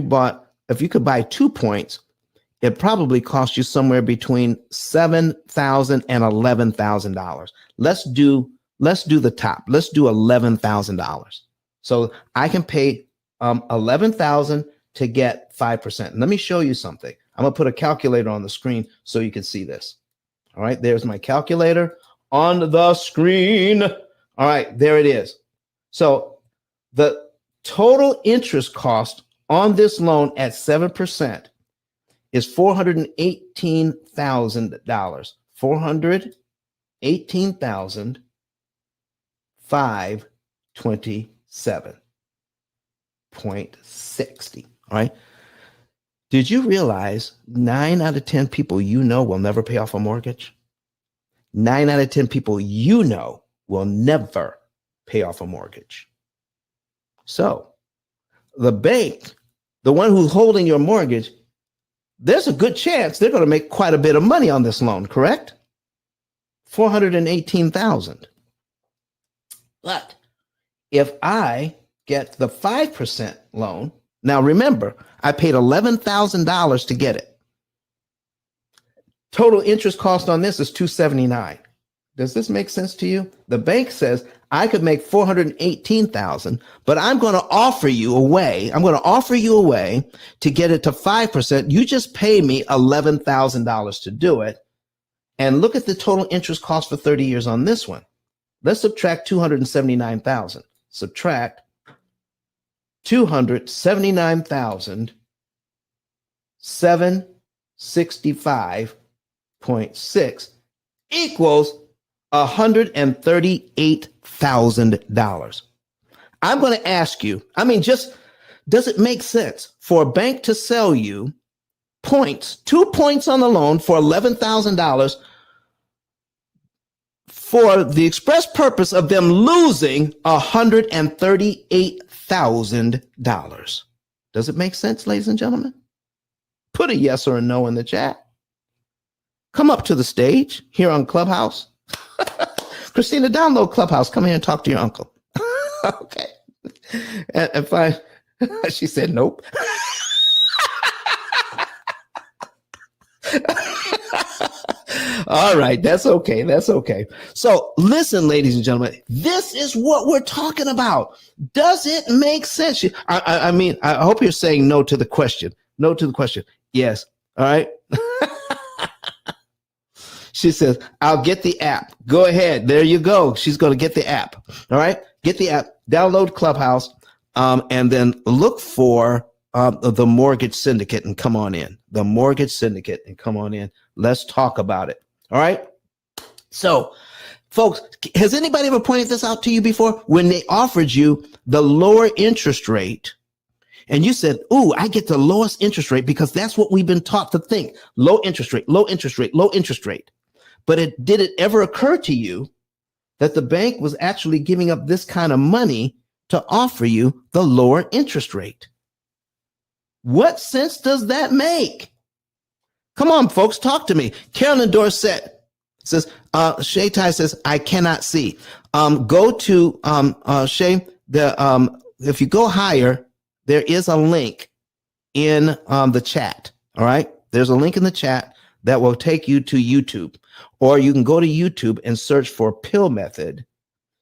bought, if you could buy 2 points, it probably cost you somewhere between $7,000 and $11,000. Let's do the top. Let's do $11,000. So I can pay $11,000 to get 5%. Let me show you something. I'm gonna put a calculator on the screen so you can see this. All right, there's my calculator on the screen. All right, there it is. So the total interest cost on this loan at 7% is $418,000. $418,527.60. All right. Did you realize 9 out of 10 people you know will never pay off a mortgage? 9 out of 10 people you know will never pay off a mortgage. So the bank, the one who's holding your mortgage, there's a good chance they're going to make quite a bit of money on this loan, correct? $418,000. But if I get the 5% loan, now remember, I paid $11,000 to get it. Total interest cost on this is $279. Does this make sense to you? The bank says I could make $418,000, but I'm going to offer you a way. I'm going to offer you a way to get it to 5%. You just pay me $11,000 to do it. And look at the total interest cost for 30 years on this one. Let's subtract 279,000. Subtract 279,765.6 equals $138,000. I'm going to ask you, just does it make sense for a bank to sell you points, 2 points on the loan for $11,000 for the express purpose of them losing $138,000? Does it make sense, ladies and gentlemen? Put a yes or a no in the chat. Come up to the stage here on Clubhouse. Christina, download Clubhouse. Come here and talk to your uncle. Okay. And fine. She said, nope. All right. That's okay. That's okay. So listen, ladies and gentlemen, this is what we're talking about. Does it make sense? I hope you're saying no to the question. No to the question. Yes. All right. She says, I'll get the app. Go ahead. There you go. She's going to get the app. All right. Get the app, download Clubhouse, and then look for the mortgage syndicate and come on in. The mortgage syndicate and come on in. Let's talk about it. All right. So, folks, has anybody ever pointed this out to you before? When they offered you the lower interest rate, and you said, ooh, I get the lowest interest rate because that's what we've been taught to think. Low interest rate, low interest rate, low interest rate. But did it ever occur to you that the bank was actually giving up this kind of money to offer you the lower interest rate? What sense does that make? Come on, folks, talk to me. Carolyn Dorset says, Shay Tai says, I cannot see. Go to Shay, if you go higher, there is a link in the chat. All right. There's a link in the chat that will take you to YouTube, or you can go to YouTube and search for P.I.L.L method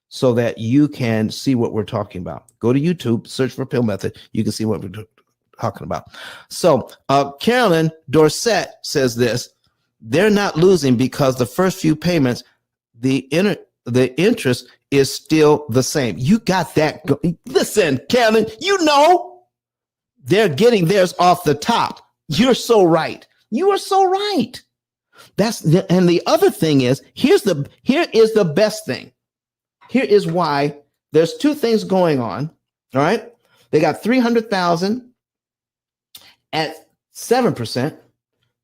so that you can see what we're talking about. Go to YouTube, search for P.I.L.L method. You can see what we're talking about. So Carolyn Dorset says this: they're not losing because the first few payments, the interest is still the same. You got that. Listen, Carolyn, you know they're getting theirs off the top. You're so right. You are so right. And the other thing is, here is the best thing. Here is why there's two things going on. All right. They got 300,000 at 7%,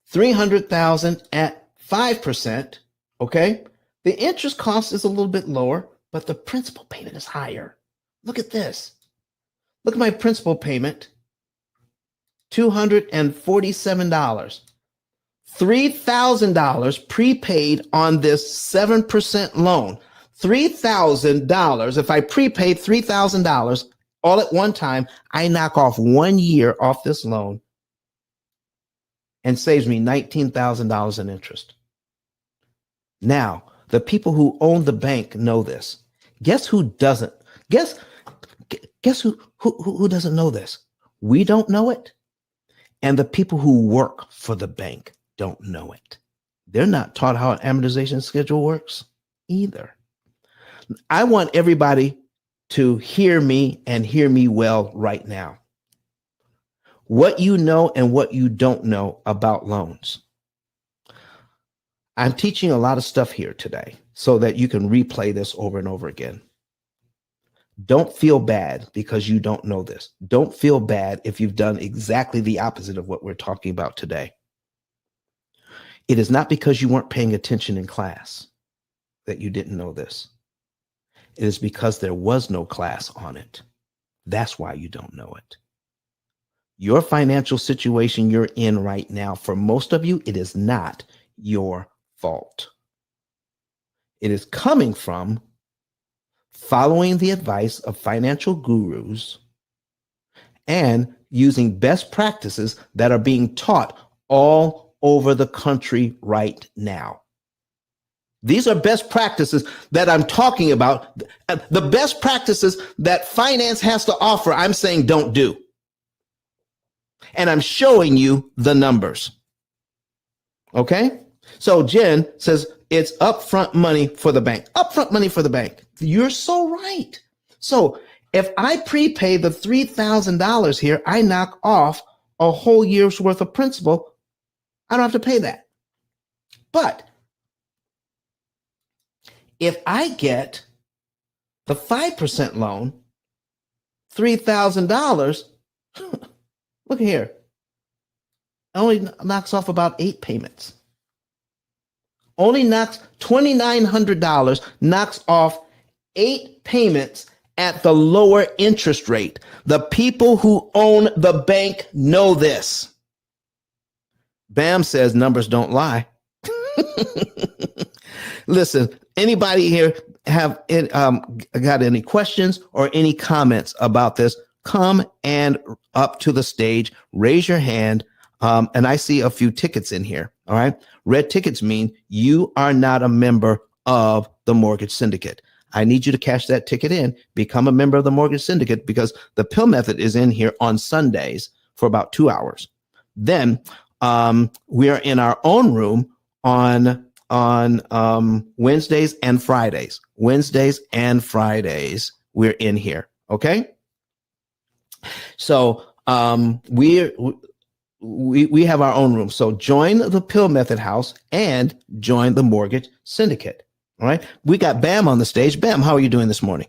300,000 at 5%. Okay. The interest cost is a little bit lower, but the principal payment is higher. Look at this. Look at my principal payment, $247. $3,000 prepaid on this 7% loan. $3,000. If I prepaid $3,000 all at one time, I knock off 1 year off this loan and saves me $19,000 in interest. Now, the people who own the bank know this. Guess who doesn't? Guess who doesn't know this? We don't know it. And the people who work for the bank don't know it. They're not taught how an amortization schedule works either. I want everybody to hear me and hear me well right now. What you know and what you don't know about loans. I'm teaching a lot of stuff here today so that you can replay this over and over again. Don't feel bad because you don't know this. Don't feel bad if you've done exactly the opposite of what we're talking about today. It is not because you weren't paying attention in class that you didn't know this. It is because there was no class on it. That's why you don't know it. Your financial situation you're in right now, for most of you, it is not your fault. It is coming from following the advice of financial gurus and using best practices that are being taught all over the country right now. These are best practices that I'm talking about. The best practices that finance has to offer, I'm saying don't do. And I'm showing you the numbers. Okay? So Jen says it's upfront money for the bank. Upfront money for the bank. You're so right. So if I prepay the $3,000 here, I knock off a whole year's worth of principal. I don't have to pay that. But if I get the 5% loan, $3,000, look here, it only knocks off about 8 payments. Only knocks $2,900, knocks off 8 payments at the lower interest rate. The people who own the bank know this. Bam says numbers don't lie. Listen, anybody here have got any questions or any comments about this? Come and up to the stage, raise your hand. And I see a few tickets in here. All right. Red tickets mean you are not a member of the mortgage syndicate. I need you to cash that ticket in, become a member of the mortgage syndicate, because the P.I.L.L method is in here on Sundays for about 2 hours. Then we are in our own room on Wednesdays and Fridays. Wednesdays and Fridays, we're in here. Okay. So we have our own room. So join the P.I.L.L method house and join the mortgage syndicate. All right. We got Bam on the stage. Bam, how are you doing this morning?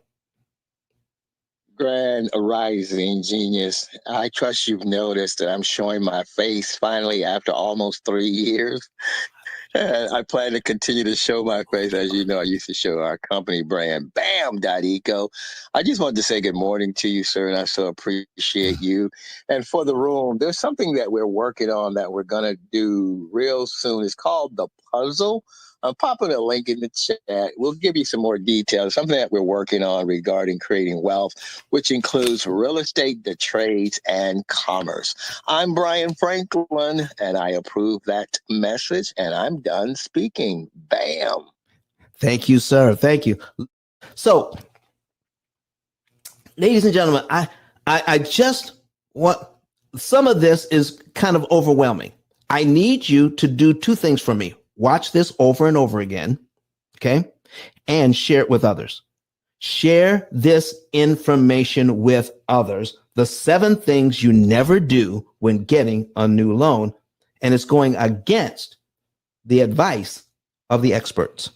Grand Rising Genius. I trust you've noticed that I'm showing my face finally after almost 3 years. I plan to continue to show my face. As you know, I used to show our company brand, Bam.eco. I just wanted to say good morning to you, sir, and I so appreciate you. And for the room, there's something that we're working on that we're going to do real soon. It's called the puzzle. I'm popping a link in the chat. We'll give you some more details, something that we're working on regarding creating wealth, which includes real estate, the trades, and commerce. I'm Brian Franklin, and I approve that message, and I'm done speaking. Bam. Thank you, sir. Thank you. So, ladies and gentlemen, I just want, some of this is kind of overwhelming. I need you to do 2 things for me. Watch this over and over again, okay? And share it with others. Share this information with others. The 7 things you never do when getting a new loan, and it's going against the advice of the experts.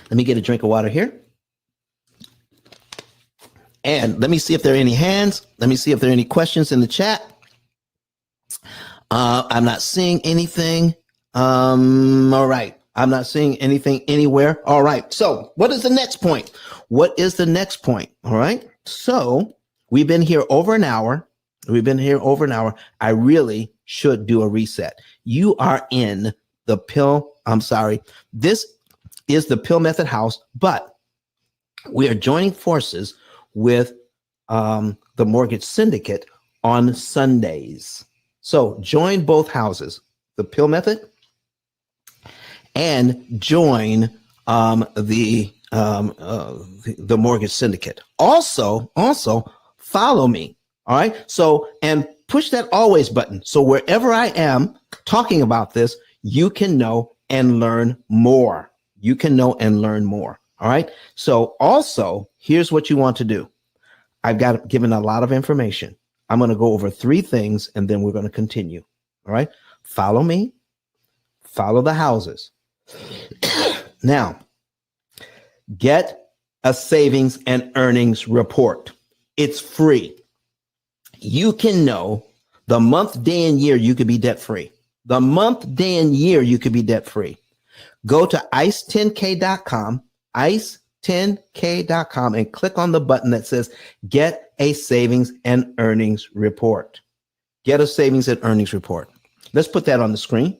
Let me get a drink of water here. And let me see if there are any hands. Let me see if there are any questions in the chat. I'm not seeing anything. All right. I'm not seeing anything anywhere. All right. So what is the next point? What is the next point? All right. So we've been here over an hour. I really should do a reset. You are in the P.I.L.L. This is the P.I.L.L. Method House, but we are joining forces with the Mortgage Syndicate on Sundays. So join both houses, the P.I.L.L. Method, and join the Mortgage Syndicate. Also follow me. All right. So, and push that always button. So wherever I am talking about this, you can know and learn more. All right. So also, here's what you want to do. I've got given a lot of information. I'm going to go over 3 things and then we're going to continue. All right. Follow me. Follow the houses. Now, get a savings and earnings report. It's free. You can know the month, day, and year you could be debt free. Go to ice10k.com, ice10k.com, and click on the button that says Get a Savings and Earnings Report. Get a Savings and Earnings Report. Let's put that on the screen.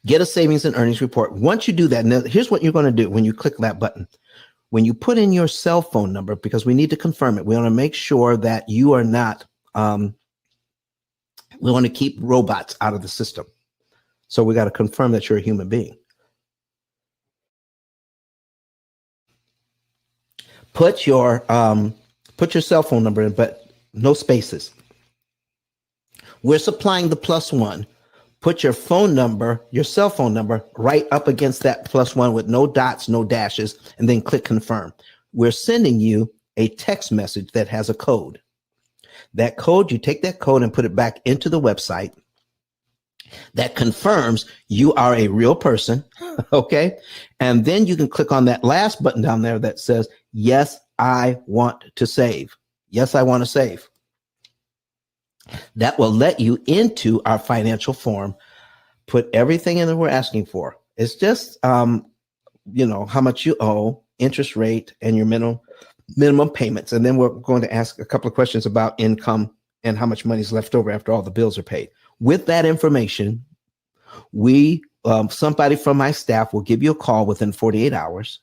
Get a Savings and Earnings Report. Once you do that, now here's what you're going to do when you click that button. When you put in your cell phone number, because we need to confirm it, we want to make sure that you are not, we want to keep robots out of the system. So we got to confirm that you're a human being. Put your cell phone number in, but no spaces. We're supplying the +1. Put your phone number, your cell phone number, right up against that +1 with no dots, no dashes, and then click confirm. We're sending you a text message that has a code. That code, you take that code and put it back into the website. That confirms you are a real person, okay? And then you can click on that last button down there that says, yes, I want to save. Yes, I want to save. That will let you into our financial form, put everything in that we're asking for. It's just, how much you owe, interest rate, and your minimum payments. And then we're going to ask a couple of questions about income and how much money is left over after all the bills are paid. With that information, somebody from my staff will give you a call within 48 hours,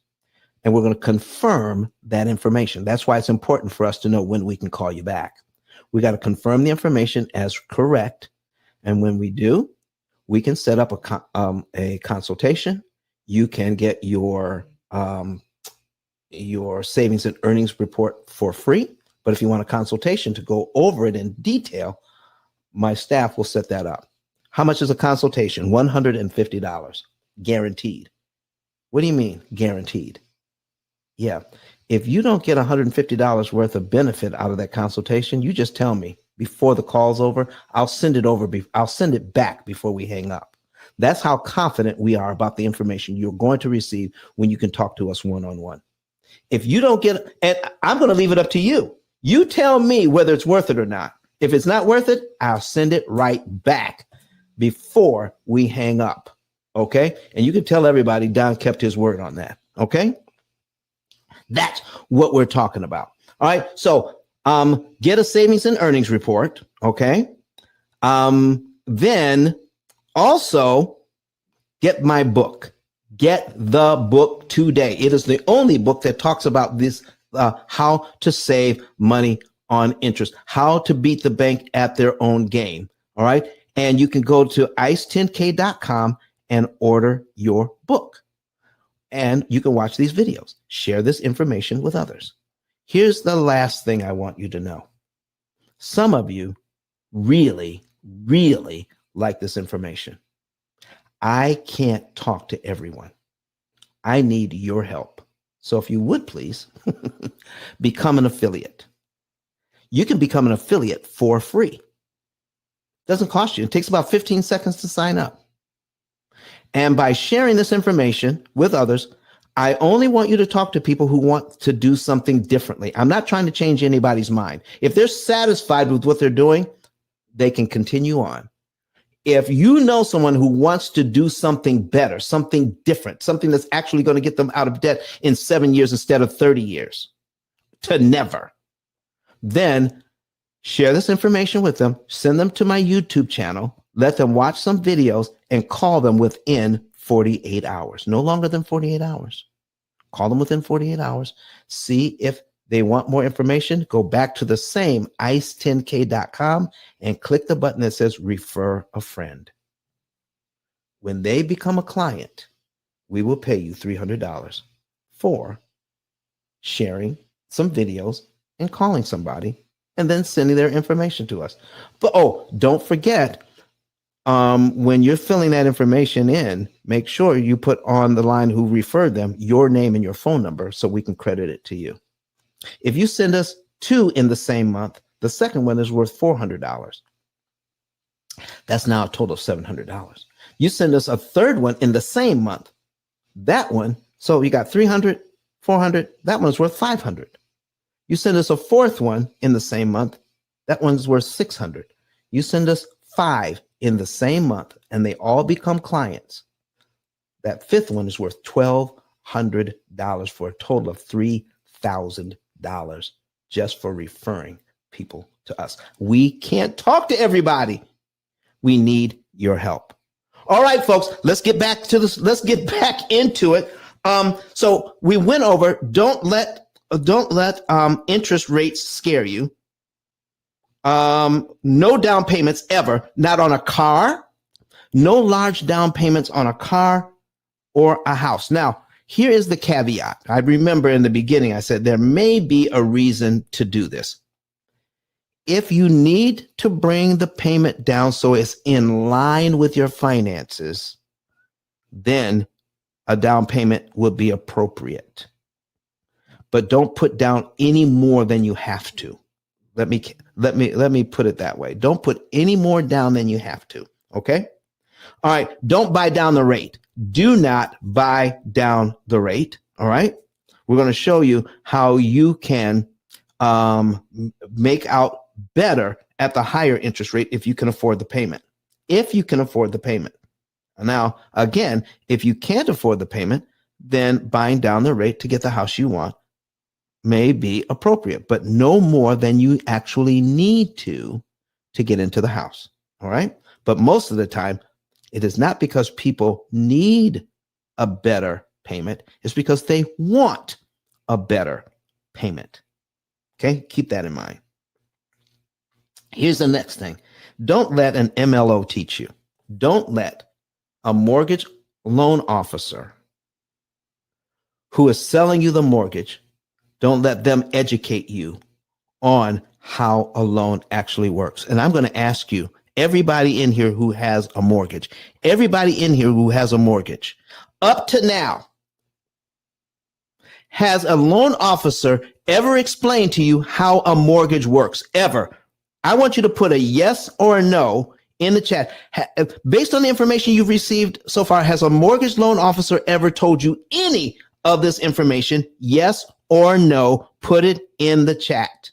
and we're going to confirm that information. That's why it's important for us to know when we can call you back. We got to confirm the information as correct. And when we do, we can set up a consultation. You can get your savings and earnings report for free. But if you want a consultation to go over it in detail, my staff will set that up. How much is a consultation? $150, guaranteed. What do you mean guaranteed? Yeah. If you don't get $150 worth of benefit out of that consultation, you just tell me before the call's over. I'll send it back before we hang up. That's how confident we are about the information you're going to receive when you can talk to us one-on-one. If you don't get, and I'm going to leave it up to you. You tell me whether it's worth it or not. If it's not worth it, I'll send it right back before we hang up. Okay. And you can tell everybody Don kept his word on that. Okay. That's what we're talking about. All right. So get a savings and earnings report. Okay. Then also get my book. Get the book today. It is the only book that talks about this, how to save money on interest, how to beat the bank at their own game. All right. And you can go to ice10k.com and order your book. And you can watch these videos, share this information with others. Here's the last thing I want you to know. Some of you really, really like this information. I can't talk to everyone. I need your help. So if you would please become an affiliate. You can become an affiliate for free. Doesn't cost you. It takes about 15 seconds to sign up. And by sharing this information with others, I only want you to talk to people who want to do something differently. I'm not trying to change anybody's mind. If they're satisfied with what they're doing, they can continue on. If you know someone who wants to do something better, something different, something that's actually going to get them out of debt in 7 years instead of 30 years to never, then share this information with them, send them to my YouTube channel, let them watch some videos, and call them within 48 hours. No longer than 48 hours. Call them within 48 hours. See if they want more information. Go back to the same ice10k.com and click the button that says refer a friend. When they become a client, we will pay you $300 for sharing some videos and calling somebody and then sending their information to us. But don't forget, when you're filling that information in, make sure you put on the line who referred them your name and your phone number so we can credit it to you. If you send us 2 in the same month, the second one is worth $400. That's now a total of $700. You send us a third one in the same month, that one, so you got 300, 400, that one's worth 500. You send us a fourth one in the same month, that one's worth 600. You send us 5 in the same month and they all become clients, that fifth one is worth $1,200 for a total of $3,000 just for referring people to us. We can't talk to everybody. We need your help. All right, folks, let's get back to this. Let's get back into it. So we went over, don't let interest rates scare you. No down payments ever, not on a car, no large down payments on a car or a house. Now, here is the caveat. I remember in the beginning, I said there may be a reason to do this. If you need to bring the payment down so it's in line with your finances, then a down payment would be appropriate. But don't put down any more than you have to. Let me put it that way. Don't put any more down than you have to. Okay? All right. Don't buy down the rate. Do not buy down the rate. All right. We're going to show you how you can make out better at the higher interest rate if you can afford the payment. If you can afford the payment. Now, again, if you can't afford the payment, then buying down the rate to get the house you want may be appropriate, but no more than you actually need to get into the house. All right. But most of the time, it is not because people need a better payment. It's because they want a better payment. Okay. Keep that in mind. Here's the next thing. Don't let an MLO teach you. Don't let a mortgage loan officer who is selling you the mortgage, don't let them educate you on how a loan actually works. And I'm going to ask you, everybody in here who has a mortgage, up to now, has a loan officer ever explained to you how a mortgage works? Ever? I want you to put a yes or a no in the chat. Based on the information you've received so far, has a mortgage loan officer ever told you any of this information? Yes or no? Put it in the chat.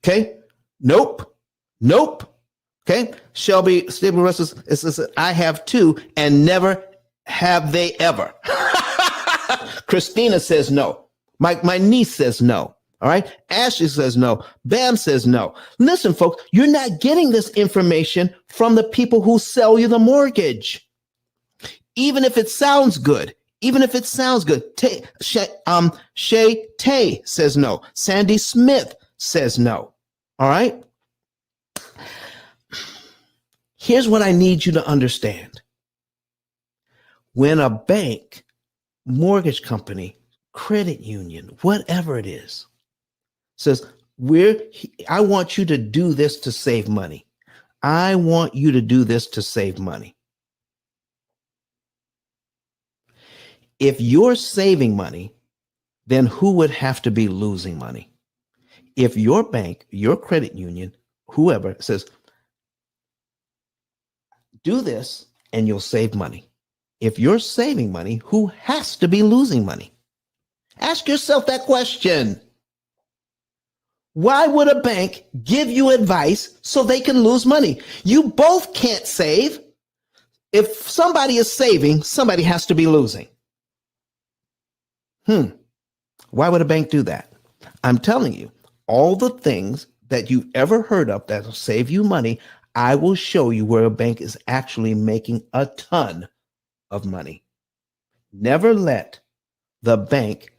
Okay. Nope. Okay. Shelby Stable Russ says, I have 2 and never have they ever. Christina says no. My niece says no. All right. Ashley says no. Bam says no. Listen, folks, you're not getting this information from the people who sell you the mortgage. Even if it sounds good. Shay Tay says no. Sandy Smith says no. All right. Here's what I need you to understand. When a bank, mortgage company, credit union, whatever it is, says, I want you to do this to save money. I want you to do this to save money. If you're saving money, then who would have to be losing money? If your bank, your credit union, whoever says, do this and you'll save money. If you're saving money, who has to be losing money? Ask yourself that question. Why would a bank give you advice so they can lose money? You both can't save. If somebody is saving, somebody has to be losing. Why would a bank do that? I'm telling you, all the things that you've ever heard of that will save you money, I will show you where a bank is actually making a ton of money. Never let the bank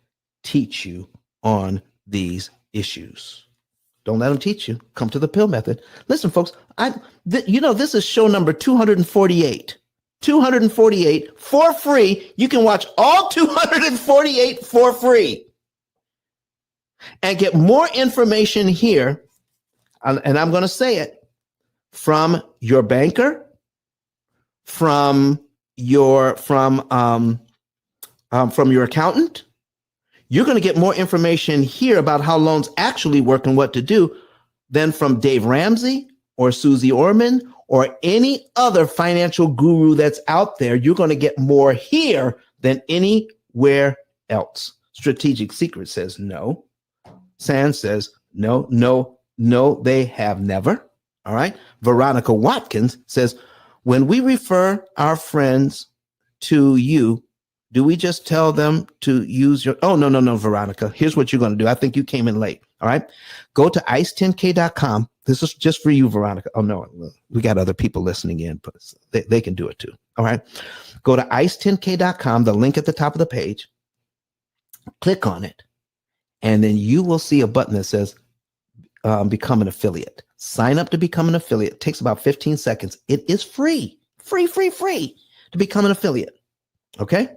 teach you on these issues. Don't let them teach you. Come to the P.I.L.L method. Listen, folks, this is show number 248. 248 for free. You can watch all 248 for free and get more information here. And I'm going to say it, from your banker, from your accountant. You're going to get more information here about how loans actually work and what to do than from Dave Ramsey or Susie Orman or any other financial guru that's out there. You're going to get more here than anywhere else. Strategic Secret says no. Sands says no, no, no, they have never. All right. Veronica Watkins says, when we refer our friends to you, do we just tell them to use your... Oh, no, Veronica. Here's what you're going to do. I think you came in late. All right. Go to ice10k.com. This is just for you, Veronica. Oh, no, we got other people listening in, but they can do it too. All right. Go to ice10k.com, the link at the top of the page. Click on it. And then you will see a button that says become an affiliate. Sign up to become an affiliate. It takes about 15 seconds. It is free to become an affiliate. Okay.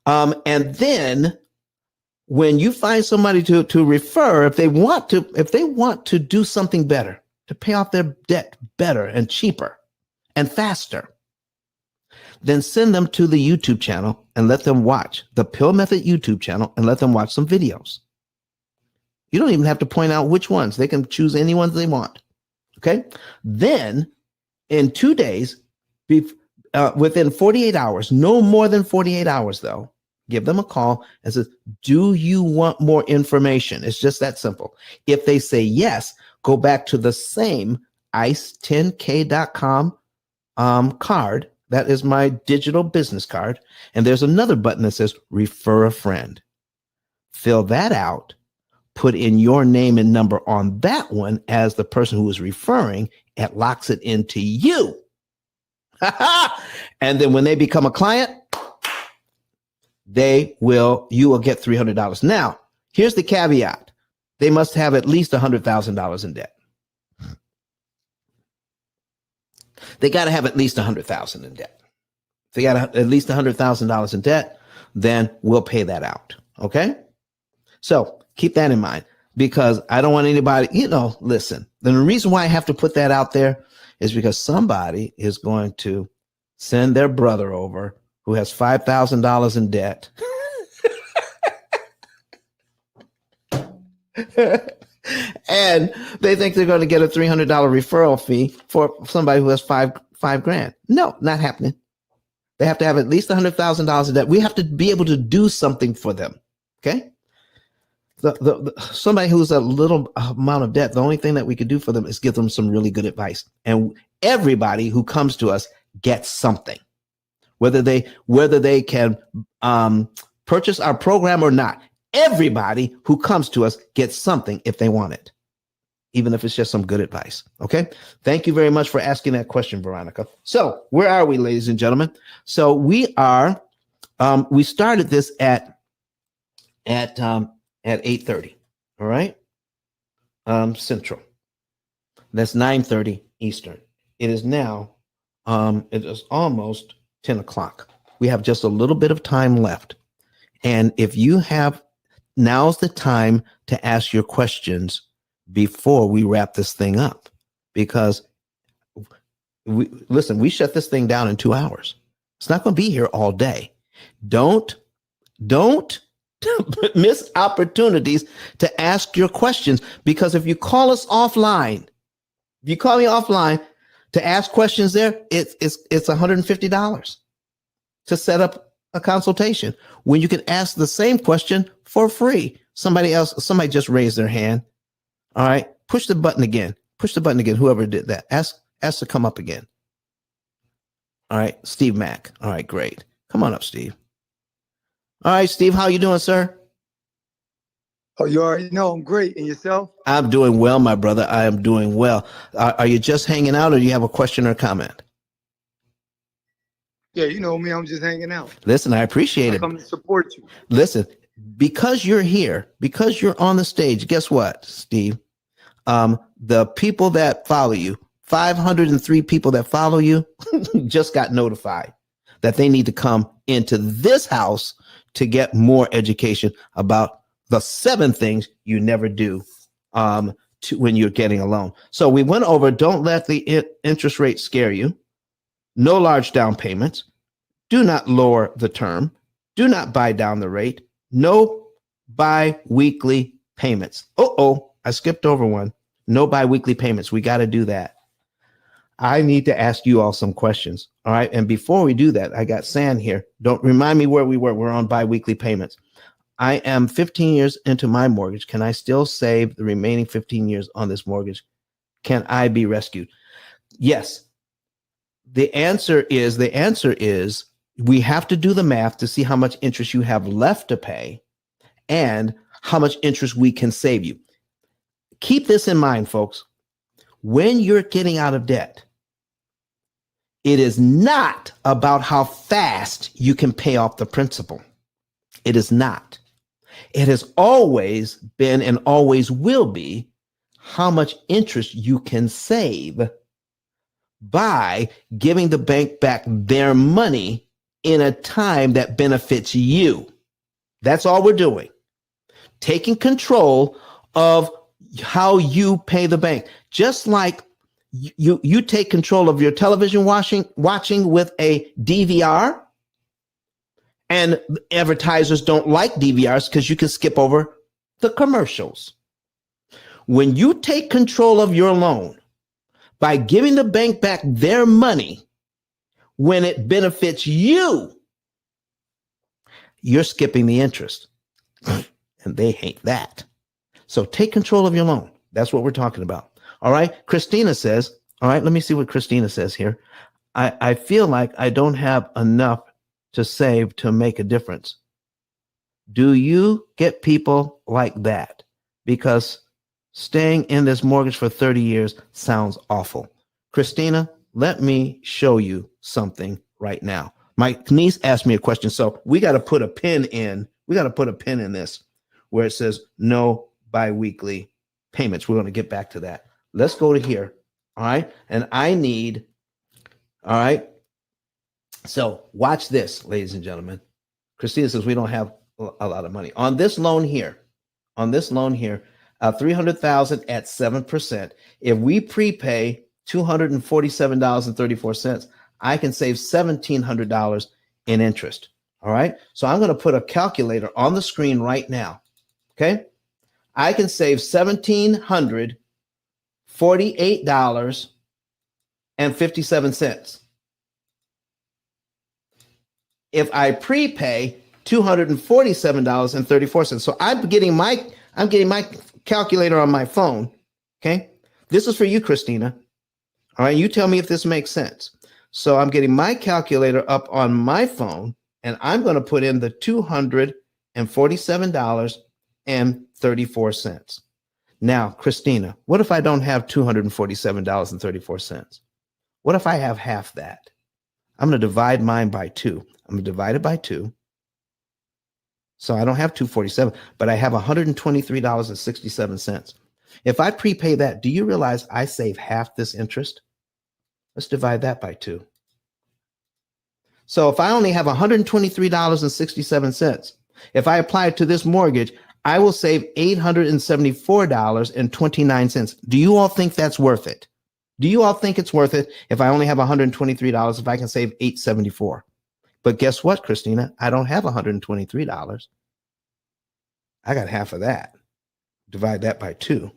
And then when you find somebody to refer, if they want to do something better, to pay off their debt better and cheaper and faster, then send them to the YouTube channel and let them watch the P.I.L.L Method YouTube channel and let them watch some videos. You don't even have to point out which ones. They can choose any ones they want. Okay. Then in 2 days, within 48 hours, no more than 48 hours though, give them a call and says, do you want more information? It's just that simple. If they say yes, go back to the same ice10k.com card. That is my digital business card. And there's another button that says refer a friend. Fill that out. Put in your name and number on that one as the person who is referring. It locks it into you. And then when they become a client, you will get $300. Now, here's the caveat. They must have at least $100,000 in debt. They got to have at least $100,000 in debt. If they got at least $100,000 in debt, then we'll pay that out. Okay. So keep that in mind, because I don't want anybody, listen, the reason why I have to put that out there is because somebody is going to send their brother over who has $5,000 in debt. And they think they're going to get a $300 referral fee for somebody who has five grand. No, not happening. They have to have at least $100,000 in debt. We have to be able to do something for them. Okay. Somebody who's a little amount of debt, the only thing that we could do for them is give them some really good advice. And everybody who comes to us gets something, whether they can purchase our program or not. Everybody who comes to us gets something if they want it, even if it's just some good advice. Okay. Thank you very much for asking that question, Veronica. So where are we, ladies and gentlemen? So we started this at 8:30. All right. Central. That's 9:30 Eastern. It is now, it is almost 10 o'clock. We have just a little bit of time left. And now's the time to ask your questions before we wrap this thing up, because we shut this thing down in 2 hours. It's not going to be here all day. Don't miss opportunities to ask your questions, because if you call us offline, if you call me offline to ask questions there, it's $150 to set up a consultation when you can ask the same question for free. Somebody just raised their hand. All right. Push the button again. Push the button again. Whoever did that. Ask to come up again. All right. Steve Mack. All right, great. Come on up, Steve. All right, Steve, how you doing, sir? Oh, you already know I'm great. And yourself? I'm doing well, my brother. I am doing well. Are you just hanging out, or do you have a question or comment? Yeah, you know me. I'm just hanging out. Listen, I appreciate I it. come to support you. Listen, because you're here, because you're on the stage, guess what, Steve? The people that follow you, 503 people that follow you, just got notified that they need to come into this house to get more education about the 7 things you never do when you're getting a loan. So we went over, don't let the interest rate scare you. No large down payments. Do not lower the term. Do not buy down the rate. No bi-weekly payments. I skipped over one. No bi-weekly payments. We got to do that. I need to ask you all some questions. All right. And before we do that, I got San here. Don't remind me where we were. We're on bi-weekly payments. I am 15 years into my mortgage. Can I still save the remaining 15 years on this mortgage? Can I be rescued? Yes. The answer is we have to do the math to see how much interest you have left to pay and how much interest we can save you. Keep this in mind, folks. When you're getting out of debt, it is not about how fast you can pay off the principal. It is not. It has always been and always will be how much interest you can save by giving the bank back their money in a time that benefits you. That's all we're doing. Taking control of how you pay the bank. Just like you take control of your television watching with a DVR, and advertisers don't like DVRs because you can skip over the commercials. When you take control of your loan by giving the bank back their money when it benefits you, you're skipping the interest. And they hate that. So take control of your loan. That's what we're talking about. All right. Christina says, all right, let me see what Christina says here. I feel like I don't have enough to save to make a difference. Do you get people like that? Because staying in this mortgage for 30 years sounds awful. Christina, let me show you something right now. My niece asked me a question, so we got to put a pin in. We got to put a pin in this where it says no biweekly payments. We're going to get back to that. Let's go to here. All right. And I need, all right. So watch this, ladies and gentlemen. Christina says we don't have a lot of money on this loan here. On this loan here, 300,000 at 7%. If we prepay $247.34, I can save $1,700 in interest. All right. So I'm going to put a calculator on the screen right now. Okay. I can save $1,748.57. If I prepay $247.34. So I'm getting my calculator on my phone. Okay. This is for you, Christina. All right. You tell me if this makes sense. So I'm getting my calculator up on my phone, and I'm going to put in the $247.34. Now, Christina, what if I don't have $247.34? What if I have half that? I'm going to divide mine by 2. I'm going to divide it by 2. So I don't have 247, but I have $123.67. If I prepay that, do you realize I save half this interest? Let's divide that by 2. So if I only have $123.67, if I apply it to this mortgage, I will save $874.29. Do you all think that's worth it? Do you all think it's worth it if I only have $123, if I can save $874? But guess what, Christina? I don't have $123. I got half of that. Divide that by 2.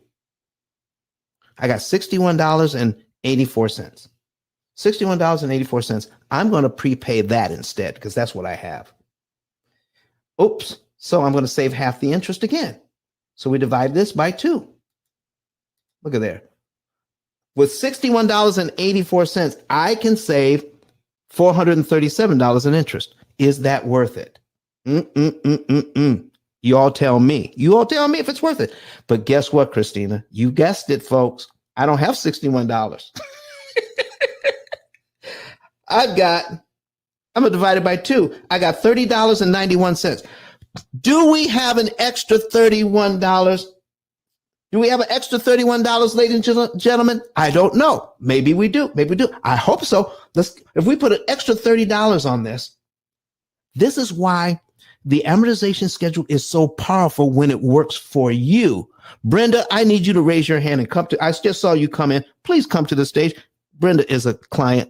I got $61.84. $61.84. I'm going to prepay that instead because that's what I have. Oops. So I'm going to save half the interest again. So we divide this by 2. Look at there. With $61.84, I can save $437 in interest. Is that worth it? You all tell me. You all tell me if it's worth it. But guess what, Christina? You guessed it, folks. I don't have $61. I'm going to divide it by 2. I got $30.91. Do we have an extra $31? Do we have an extra $31, ladies and gentlemen? I don't know. Maybe we do. Maybe we do. I hope so. If we put an extra $30 on this, this is why the amortization schedule is so powerful when it works for you. Brenda, I need you to raise your hand and come to, I just saw you come in. Please come to the stage. Brenda is a client.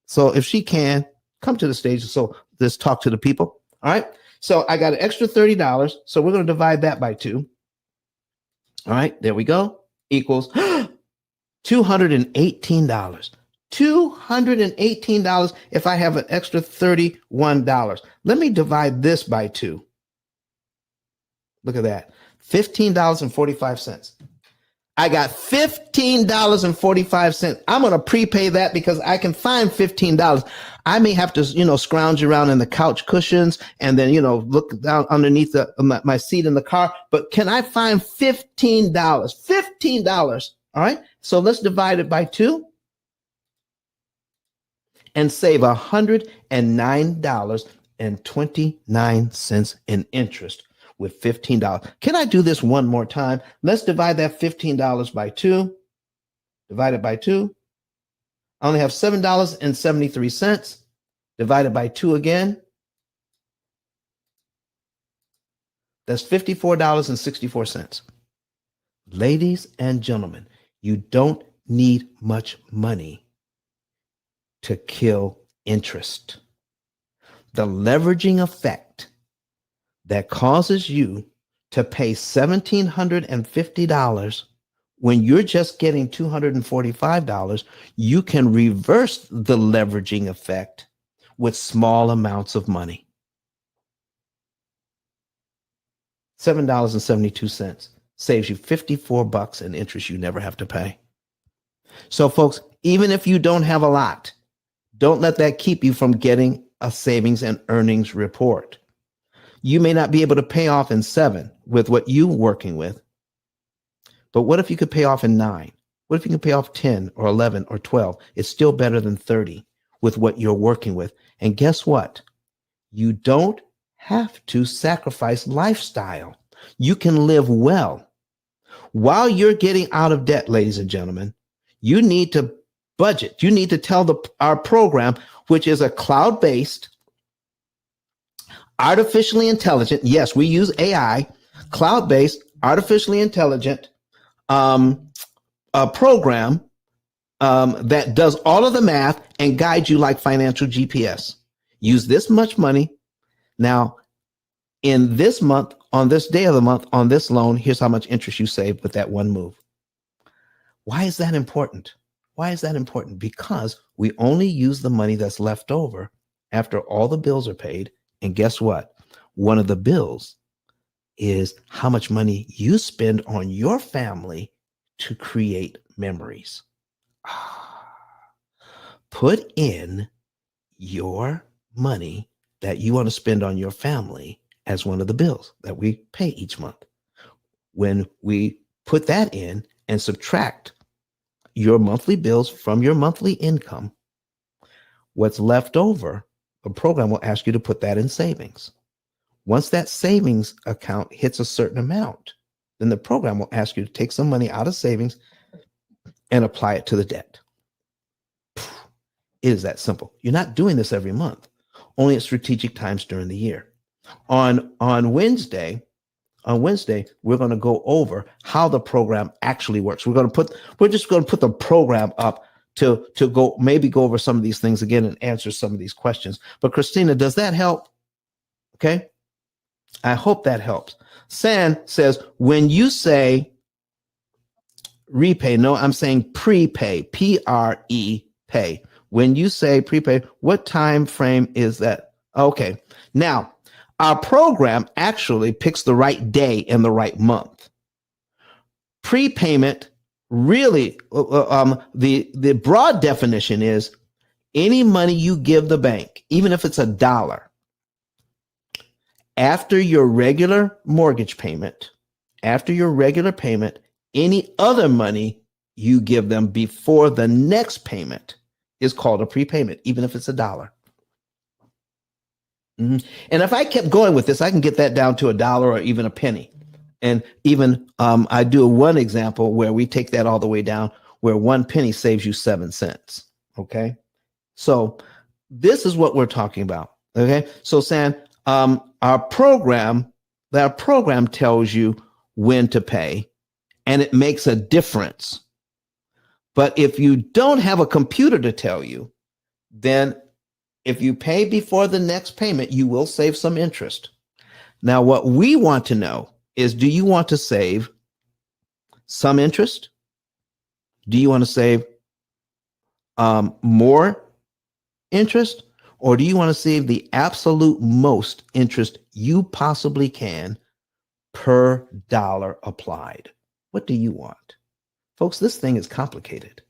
So if she can, come to the stage. So let's talk to the people. All right. So I got an extra $30. So we're going to divide that by 2. All right, there we go. Equals $218. $218 if I have an extra $31. Let me divide this by 2. Look at that. $15.45. I got $15.45. I'm going to prepay that because I can find $15. I may have to, scrounge around in the couch cushions and then, look down underneath my seat in the car. But can I find $15? $15. All right. So let's divide it by 2 and save $109.29 in interest with $15. Can I do this one more time? Let's divide that $15 by 2. Divide it by 2. I only have $7.73. Divided by 2 again. That's $54.64. Ladies and gentlemen, you don't need much money to kill interest. The leveraging effect that causes you to pay $1,750 when you're just getting $245, you can reverse the leveraging effect with small amounts of money. $7.72 saves you $54 in interest you never have to pay. So folks, even if you don't have a lot, don't let that keep you from getting a savings and earnings report. You may not be able to pay off in 7 with what you're working with, but what if you could pay off in 9? What if you can pay off 10 or 11 or 12? It's still better than 30 with what you're working with. And guess what? You don't have to sacrifice lifestyle. You can live well. While you're getting out of debt, ladies and gentlemen, you need to budget. You need to tell our program, which is a cloud-based, artificially intelligent, yes, we use AI, cloud-based, artificially intelligent program that does all of the math and guides you like financial GPS. Use this much money. Now, in this month, on this day of the month, on this loan, here's how much interest you save with that one move. Why is that important? Why is that important? Because we only use the money that's left over after all the bills are paid. And guess what? One of the bills is how much money you spend on your family to create memories. Put in your money that you want to spend on your family as one of the bills that we pay each month. When we put that in and subtract your monthly bills from your monthly income, what's left over, the program will ask you to put that in savings. Once that savings account hits a certain amount, then the program will ask you to take some money out of savings and apply it to the debt. It is that simple. You're not doing this every month, only at strategic times during the year. On Wednesday, we're going to go over how the program actually works. We're just going to put the program up to go over some of these things again and answer some of these questions. But Christina, does that help? Okay. I hope that helps. San says, when you say repay, no, I'm saying prepay, P-R-E-pay. When you say prepay, what time frame is that? Okay. Now, our program actually picks the right day and the right month. Prepayment Really, the broad definition is any money you give the bank, even if it's $1, after your regular mortgage payment, any other money you give them before the next payment is called a prepayment, even if it's $1. And if I kept going with this, I can get that down to $1 or even a penny. And even I do one example where we take that all the way down, where 1 penny saves you 7 cents. Okay. So this is what we're talking about. Okay. So San, our program tells you when to pay, and it makes a difference. But if you don't have a computer to tell you, then if you pay before the next payment, you will save some interest. Now, what we want to know is, do you want to save some interest? Do you want to save more interest? Or do you want to save the absolute most interest you possibly can per dollar applied? What do you want? Folks, this thing is complicated.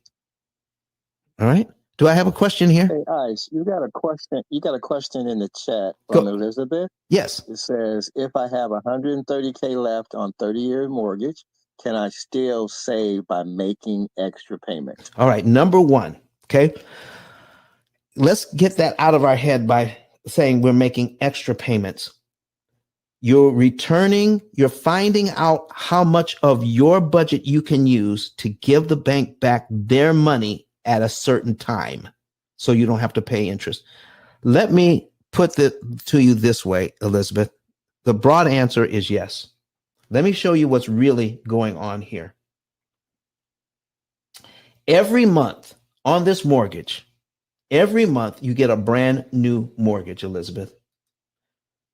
All right. Do I have a question here? Hey, Ice, you got a question. You got a question in the chat from Elizabeth. Yes. It says, if I have 130K left on 30-year mortgage, can I still save by making extra payments? All right. Number one. Okay. Let's get that out of our head by saying we're making extra payments. You're finding out how much of your budget you can use to give the bank back their money at a certain time, so you don't have to pay interest. Let me put it to you this way, Elizabeth. The broad answer is yes. Let me show you what's really going on here. Every month on this mortgage, every month you get a brand new mortgage, Elizabeth.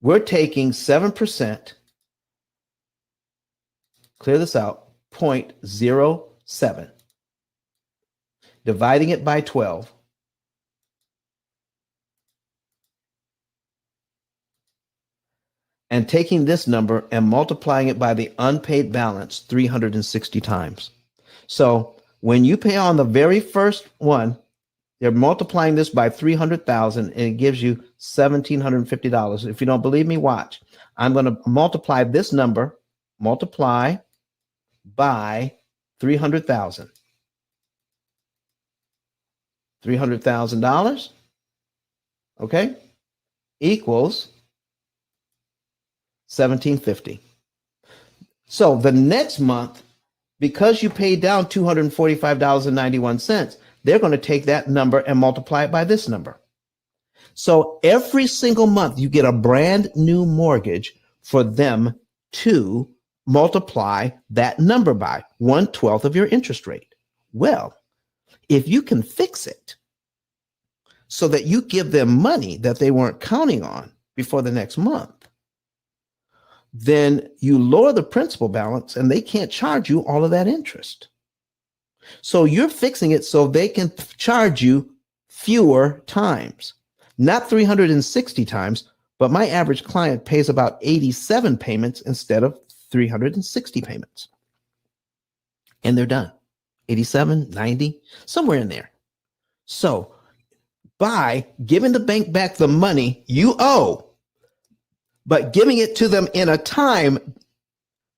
We're taking 7%, clear this out, 0.07, dividing it by 12, and taking this number and multiplying it by the unpaid balance 360 times. So when you pay on the very first one, they're multiplying this by 300,000 and it gives you $1,750. If you don't believe me, watch. I'm going to multiply this number, multiply by 300,000. $300,000, okay, equals $1,750. So the next month, because you paid down $245.91, they're going to take that number and multiply it by this number. So every single month you get a brand new mortgage for them to multiply that number by 1/12 of your interest rate. Well, if you can fix it so that you give them money that they weren't counting on before the next month, then you lower the principal balance and they can't charge you all of that interest. So you're fixing it so they can charge you fewer times, not 360 times, but my average client pays about 87 payments instead of 360 payments. And they're done. 87, 90, somewhere in there. So by giving the bank back the money you owe, but giving it to them in a time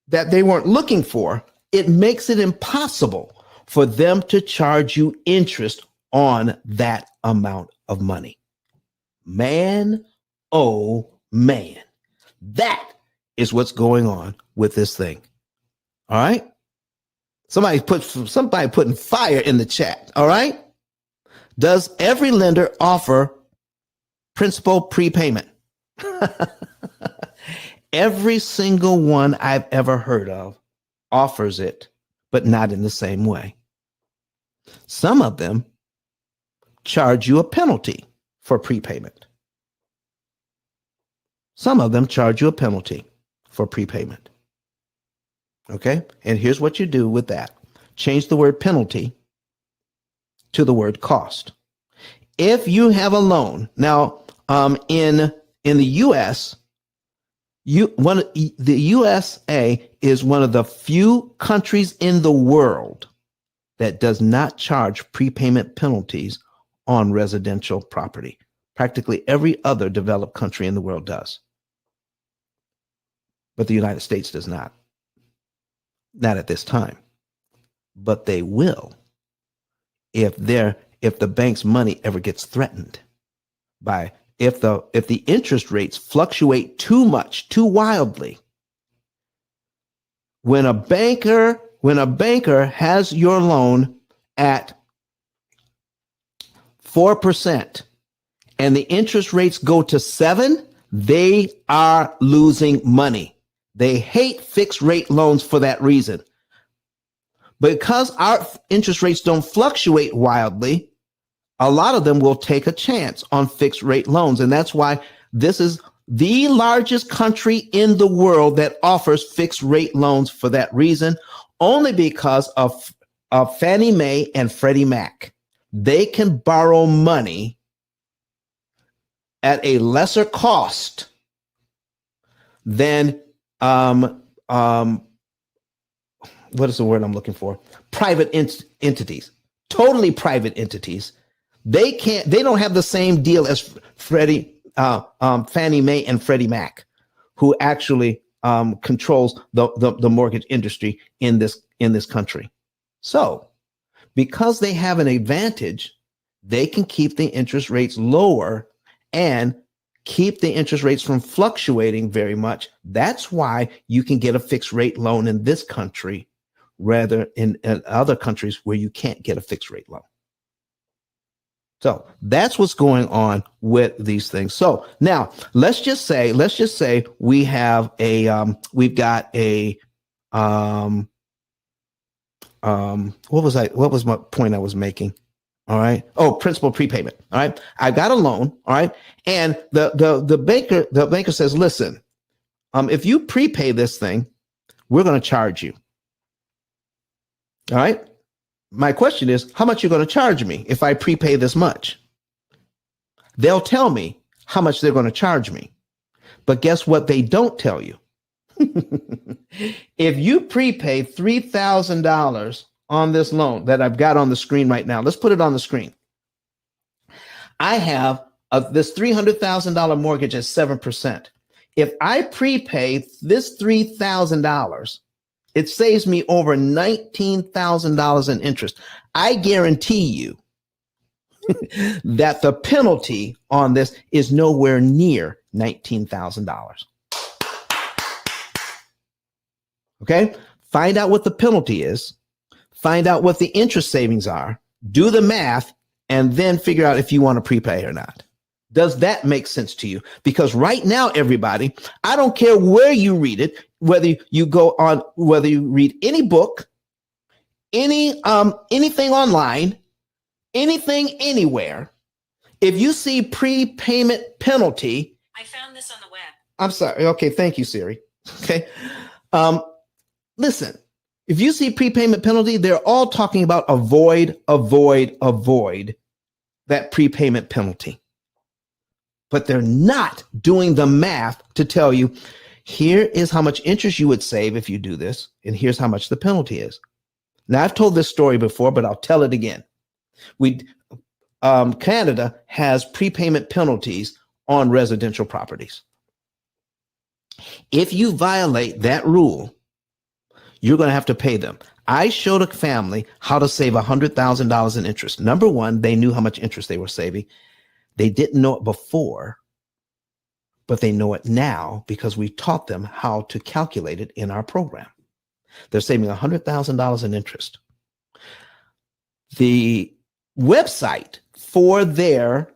that they weren't looking for, it makes it impossible for them to charge you interest on that amount of money. Man, oh man, that is what's going on with this thing. All right. Somebody putting fire in the chat. All right. Does every lender offer principal prepayment? Every single one I've ever heard of offers it, but not in the same way. Some of them charge you a penalty for prepayment. Some of them charge you a penalty for prepayment. Okay? And here's what you do with that. Change the word penalty to the word cost. If you have a loan, now in the U.S., the USA is one of the few countries in the world that does not charge prepayment penalties on residential property. Practically every other developed country in the world does. But the United States does not. Not at this time. But they will if the bank's money ever gets threatened by if the interest rates fluctuate too much, too wildly. When a banker has your loan at 4% and the interest rates go to 7%, they are losing money. They hate fixed rate loans for that reason. Because our interest rates don't fluctuate wildly, a lot of them will take a chance on fixed rate loans. And that's why this is the largest country in the world that offers fixed rate loans for that reason, only because of Fannie Mae and Freddie Mac. They can borrow money at a lesser cost than what is the word I'm looking for? Private entities, totally private entities. They don't have the same deal as Fannie Mae and Freddie Mac, who actually controls the mortgage industry in this country. So because they have an advantage, they can keep the interest rates lower and keep the interest rates from fluctuating very much. That's why you can get a fixed rate loan in this country rather in other countries where you can't get a fixed rate loan. So that's what's going on with these things. So now let's just say we have we've got a what was my point I was making? All right. Oh, principal prepayment. All right. I got a loan. All right. And the banker says, listen, if you prepay this thing, we're going to charge you. All right. My question is, how much are you going to charge me if I prepay this much? They'll tell me how much they're going to charge me. But guess what they don't tell you? If you prepay $3,000 on this loan that I've got on the screen right now, let's put it on the screen. I have this $300,000 mortgage at 7%. If I prepay this $3,000, it saves me over $19,000 in interest. I guarantee you that the penalty on this is nowhere near $19,000. Okay? Find out what the penalty is. Find out what the interest savings are. Do the math, and then figure out if you want to prepay or not. Does that make sense to you? Because right now, everybody, I don't care where you read it, whether you read any book, anything online, anything anywhere. If you see prepayment penalty, I found this on the web. I'm sorry. Okay, thank you, Siri. Okay, listen. If you see prepayment penalty, they're all talking about avoid that prepayment penalty. But they're not doing the math to tell you, here is how much interest you would save if you do this, and here's how much the penalty is. Now, I've told this story before, but I'll tell it again. Canada has prepayment penalties on residential properties. If you violate that rule, you're going to have to pay them. I showed a family how to save $100,000 in interest. Number one, they knew how much interest they were saving. They didn't know it before, but they know it now because we taught them how to calculate it in our program. They're saving $100,000 in interest. The website for their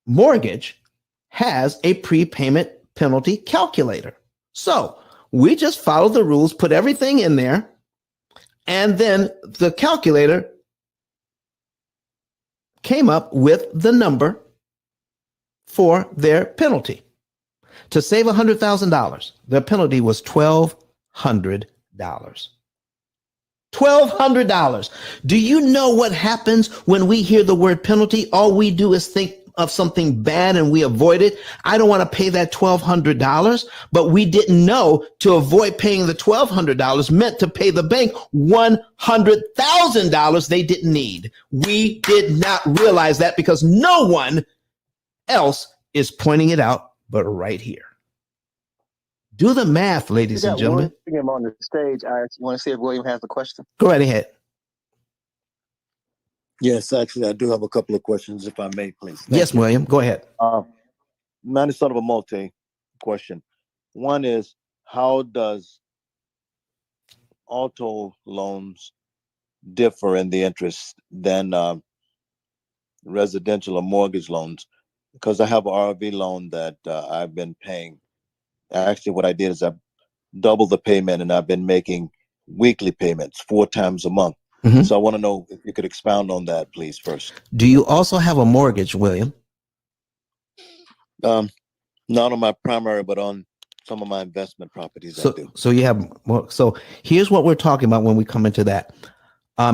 mortgage has a prepayment penalty calculator. So we just follow the rules, put everything in there, and then the calculator came up with the number for their penalty. To save $100,000, their penalty was $1,200. $1,200. Do you know what happens when we hear the word penalty? All we do is think of something bad and we avoid it. I don't want to pay that $1,200, but we didn't know to avoid paying the $1,200 meant to pay the bank $100,000 they didn't need. We did not realize that because no one else is pointing it out but right here. Do the math, ladies and gentlemen. William on the stage. I want to see if William has a question. Go right ahead. Yes, actually, I do have a couple of questions, if I may, please. Yes, William, go ahead. Mine is sort of a multi-question. One is, how does auto loans differ in the interest than residential or mortgage loans? Because I have an RV loan that I've been paying. Actually, what I did is I doubled the payment, and I've been making weekly payments 4 times a month. Mhm. So I want to know if you could expound on that, please, first. Do you also have a mortgage, William? Not on my primary, but on some of my investment properties, I do. So you have more. So here's what we're talking about when we come into that.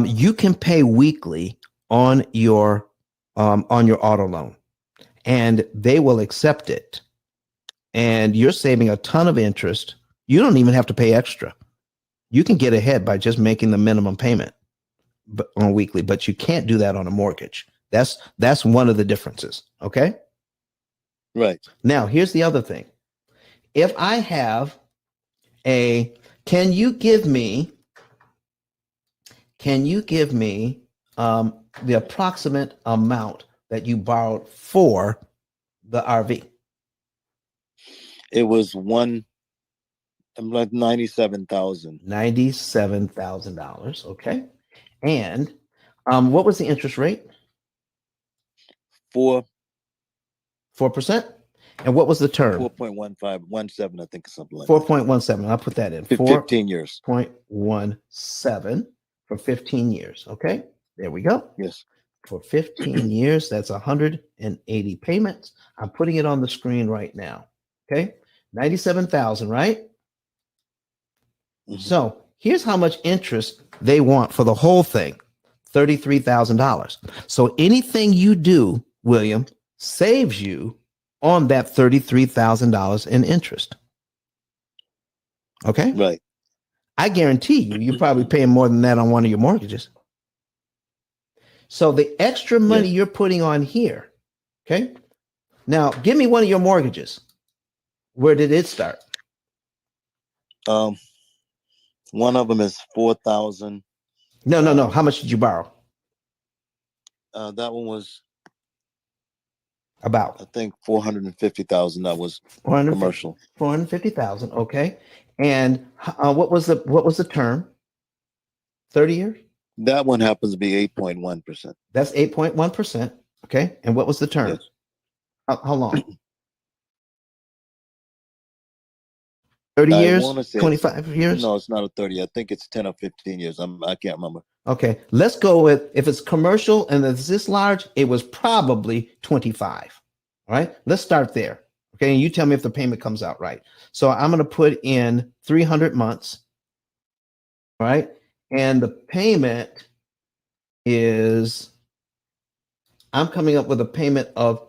You can pay weekly on your auto loan, and they will accept it. And you're saving a ton of interest. You don't even have to pay extra. You can get ahead by just making the minimum payment on weekly, but you can't do that on a mortgage. That's one of the differences. Okay. Right. Now, here's the other thing. If I have can you give me the approximate amount that you borrowed for the RV? It was like $97,000. $97,000. Okay. And what was the interest rate? 4%. 4%. And what was the term? 4.17, I think, something like that. 4.17. I'll put that in. 15 years. 4.17 for 15 years. Okay. There we go. Yes. For 15 years, that's 180 payments. I'm putting it on the screen right now. Okay. 97,000, right? Mhm. So here's how much interest they want for the whole thing. $33,000. So anything you do, William, saves you on that $33,000 in interest. Okay. Right. I guarantee you're probably paying more than that on one of your mortgages. So the extra money you're putting on here. Okay. Now give me one of your mortgages. Where did it start? One of them is 4,000. No. How much did you borrow? That one was About, I think, 450,000. That was commercial. 450,000. Okay. And what was the term? 30 years? That one happens to be 8.1%. That's 8.1%. Okay. And what was the term? Yes. How long? 30 years? I wanna say 25 years? No, it's not a 30. I think it's 10 or 15 years. I can't remember. Okay. Let's go with, if it's commercial and it's this large, it was probably 25. All right. Let's start there. Okay. And you tell me if the payment comes out right. So I'm going to put in 300 months. All right. And the payment is, I'm coming up with a payment of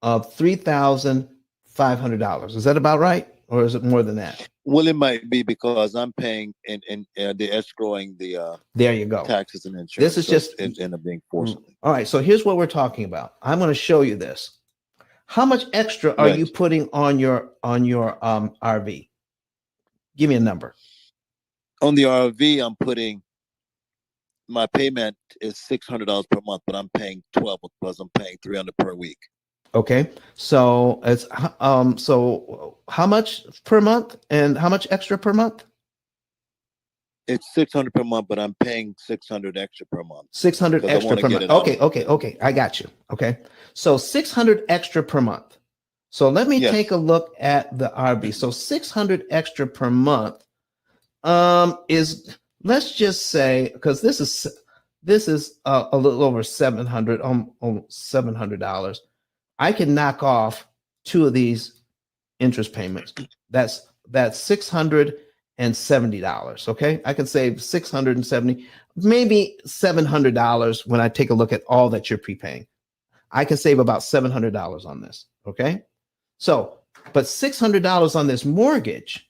$3,500. Is that about right? Or is it more than that? Well, it might be because I'm paying in the escrowing the There you go. taxes and insurance. This is so just it end up being forced. all right. So here's what we're talking about. I'm going to show you this. How much extra are you putting on your RV? Give me a number. On the RV, I'm putting, my payment is $600 per month, but I'm paying 12 because I'm paying $300 per week. Okay. So it's so how much per month and how much extra per month? It's $600 per month, but I'm paying $600 extra per month. 600 extra per month. Okay. I got you. Okay. So 600 extra per month. So let me take a look at the RV. So 600 extra per month is, let's just say, because this is a little over $700, almost $700. I can knock off 2 of these interest payments. That's $670. Okay. I can save $670, maybe $700 when I take a look at all that you're prepaying. I can save about $700 on this. Okay. So, but $600 on this mortgage,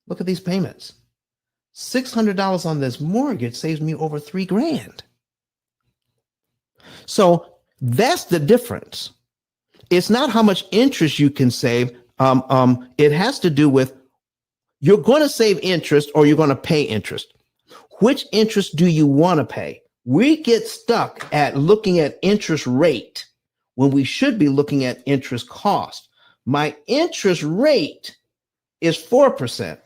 look at these payments. $600 on this mortgage saves me over $3,000. So that's the difference. It's not how much interest you can save. It has to do with you're going to save interest or you're going to pay interest. Which interest do you want to pay? We get stuck at looking at interest rate when we should be looking at interest cost. My interest rate is 4%.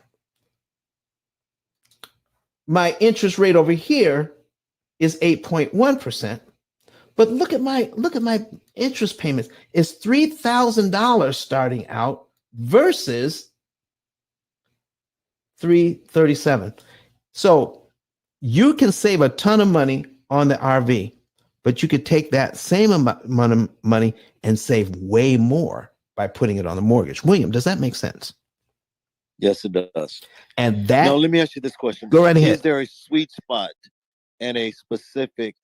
My interest rate over here is 8.1%. But look at my interest payments. It's $3,000 starting out versus $337. So you can save a ton of money on the RV, but you could take that same amount of money and save way more by putting it on the mortgage. William, does that make sense? Yes, it does. And that. Now, let me ask you this question. Go right ahead. Is there a sweet spot and a specific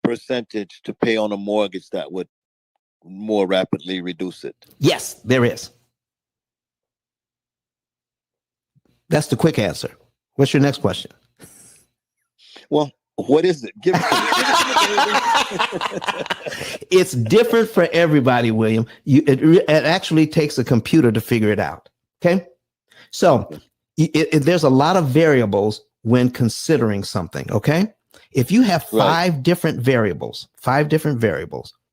percentage to pay on a mortgage that would more rapidly reduce it? Yes, there is. That's the quick answer. What's your next question? Well, what is it? Give It's different for everybody, William. It actually takes a computer to figure it out. Okay. So there's a lot of variables when considering something. Okay. If you have five different variables,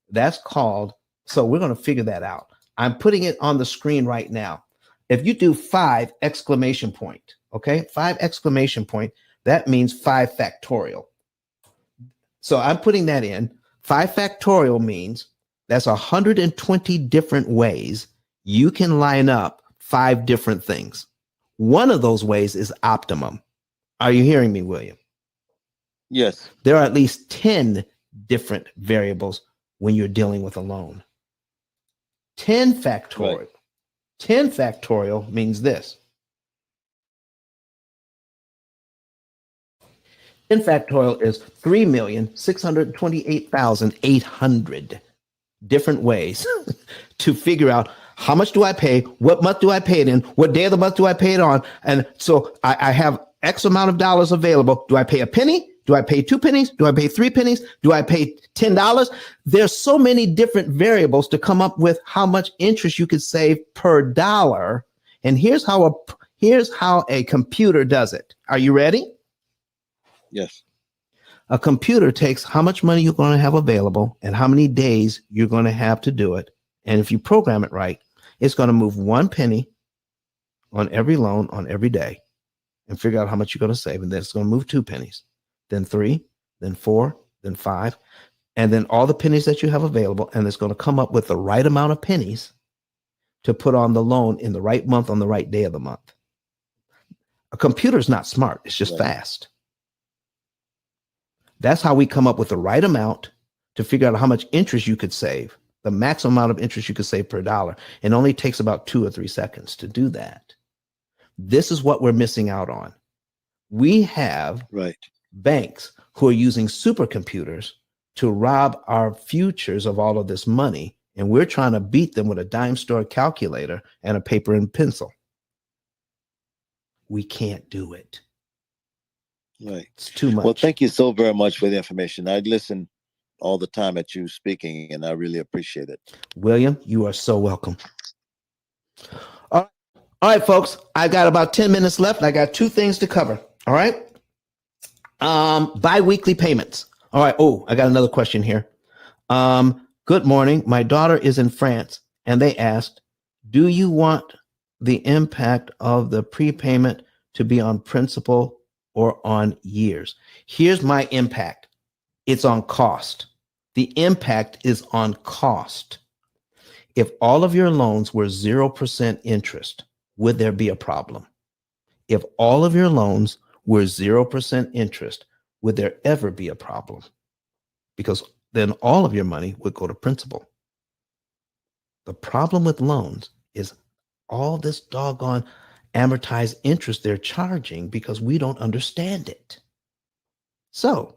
that's called, so we're going to figure that out. I'm putting it on the screen right now. If you do 5 exclamation point, okay, 5 exclamation point, that means 5 factorial. So I'm putting that in. 5 factorial means that's 120 different ways you can line up 5 different things. One of those ways is optimum. Are you hearing me, William? Yes. There are at least 10 different variables when you're dealing with a loan. 10 factorial. Right. 10 factorial means this. 10 factorial is 3,628,800 different ways to figure out how much do I pay, what month do I pay it in, what day of the month do I pay it on, and so I have X amount of dollars available. Do I pay a penny? Do I pay 2 pennies? Do I pay 3 pennies? Do I pay $10? There's so many different variables to come up with how much interest you could save per dollar. And here's how a computer does it. Are you ready? Yes. A computer takes how much money you're going to have available and how many days you're going to have to do it. And if you program it right, it's going to move 1 penny on every loan on every day and figure out how much you're going to save. And then it's going to move 2 pennies. Then 3, then 4, then 5, and then all the pennies that you have available, and it's going to come up with the right amount of pennies to put on the loan in the right month on the right day of the month. A computer is not smart. It's just fast. That's how we come up with the right amount to figure out how much interest you could save, the maximum amount of interest you could save per dollar. It only takes about 2 or 3 seconds to do that. This is what we're missing out on. We have banks who are using supercomputers to rob our futures of all of this money. And we're trying to beat them with a dime store calculator and a paper and pencil. We can't do it. Right. It's too much. Well, thank you so very much for the information. I listen all the time at you speaking, and I really appreciate it. William, you are so welcome. All right, folks. I got about 10 minutes left. I got 2 things to cover. All right. Bi-weekly payments. All right. Oh, I got another question here. Good morning. My daughter is in France and they asked, do you want the impact of the prepayment to be on principal or on years? Here's my impact. It's on cost. The impact is on cost. If all of your loans were 0% interest, would there be a problem? If all of your loans were 0% interest, would there ever be a problem? Because then all of your money would go to principal. The problem with loans is all this doggone amortized interest they're charging because we don't understand it. So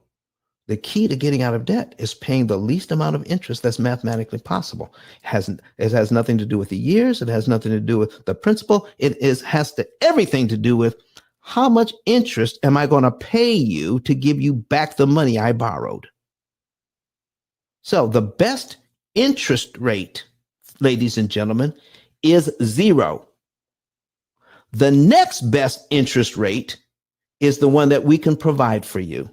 The key to getting out of debt is paying the least amount of interest that's mathematically possible. It has nothing to do with the years. It has nothing to do with the principal. Has everything to do with how much interest am I going to pay you to give you back the money I borrowed? So the best interest rate, ladies and gentlemen, is 0. The next best interest rate is the one that we can provide for you,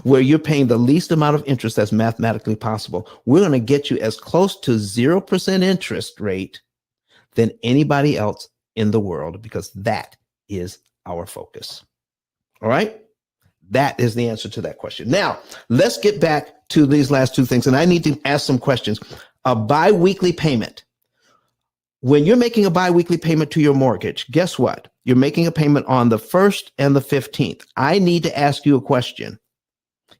where you're paying the least amount of interest that's mathematically possible. We're going to get you as close to 0% interest rate than anybody else in the world, because that is our focus. All right. That is the answer to that question. Now, let's get back to these last two things. And I need to ask some questions. A biweekly payment. When you're making a biweekly payment to your mortgage, guess what? You're making a payment on the 1st and the 15th. I need to ask you a question.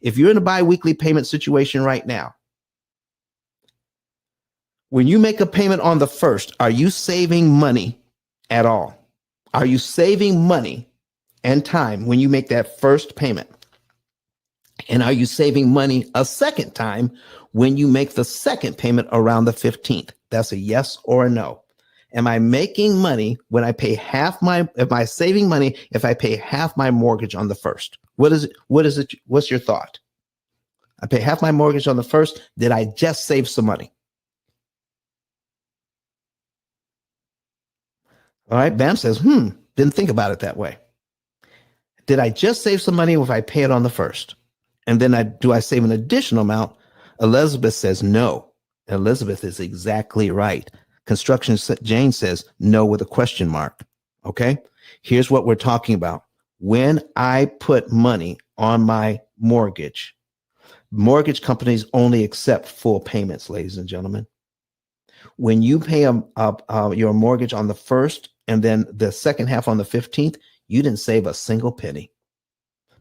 If you're in a biweekly payment situation right now, when you make a payment on the 1st, are you saving money at all? Are you saving money and time when you make that first payment? And are you saving money a second time when you make the second payment around the 15th? That's a yes or a no. Am I making money when I pay am I saving money if I pay half my mortgage on the 1st? What is it? What's your thought? I pay half my mortgage on the 1st. Did I just save some money? All right. Bam says, didn't think about it that way. Did I just save some money if I pay it on the 1st? And then do I save an additional amount? Elizabeth says no. Elizabeth is exactly right. Construction Jane says no with a question mark. Okay. Here's what we're talking about. When I put money on my mortgage companies only accept full payments, ladies and gentlemen. When you pay your mortgage on the 1st and then the second half on the 15th, you didn't save a single penny,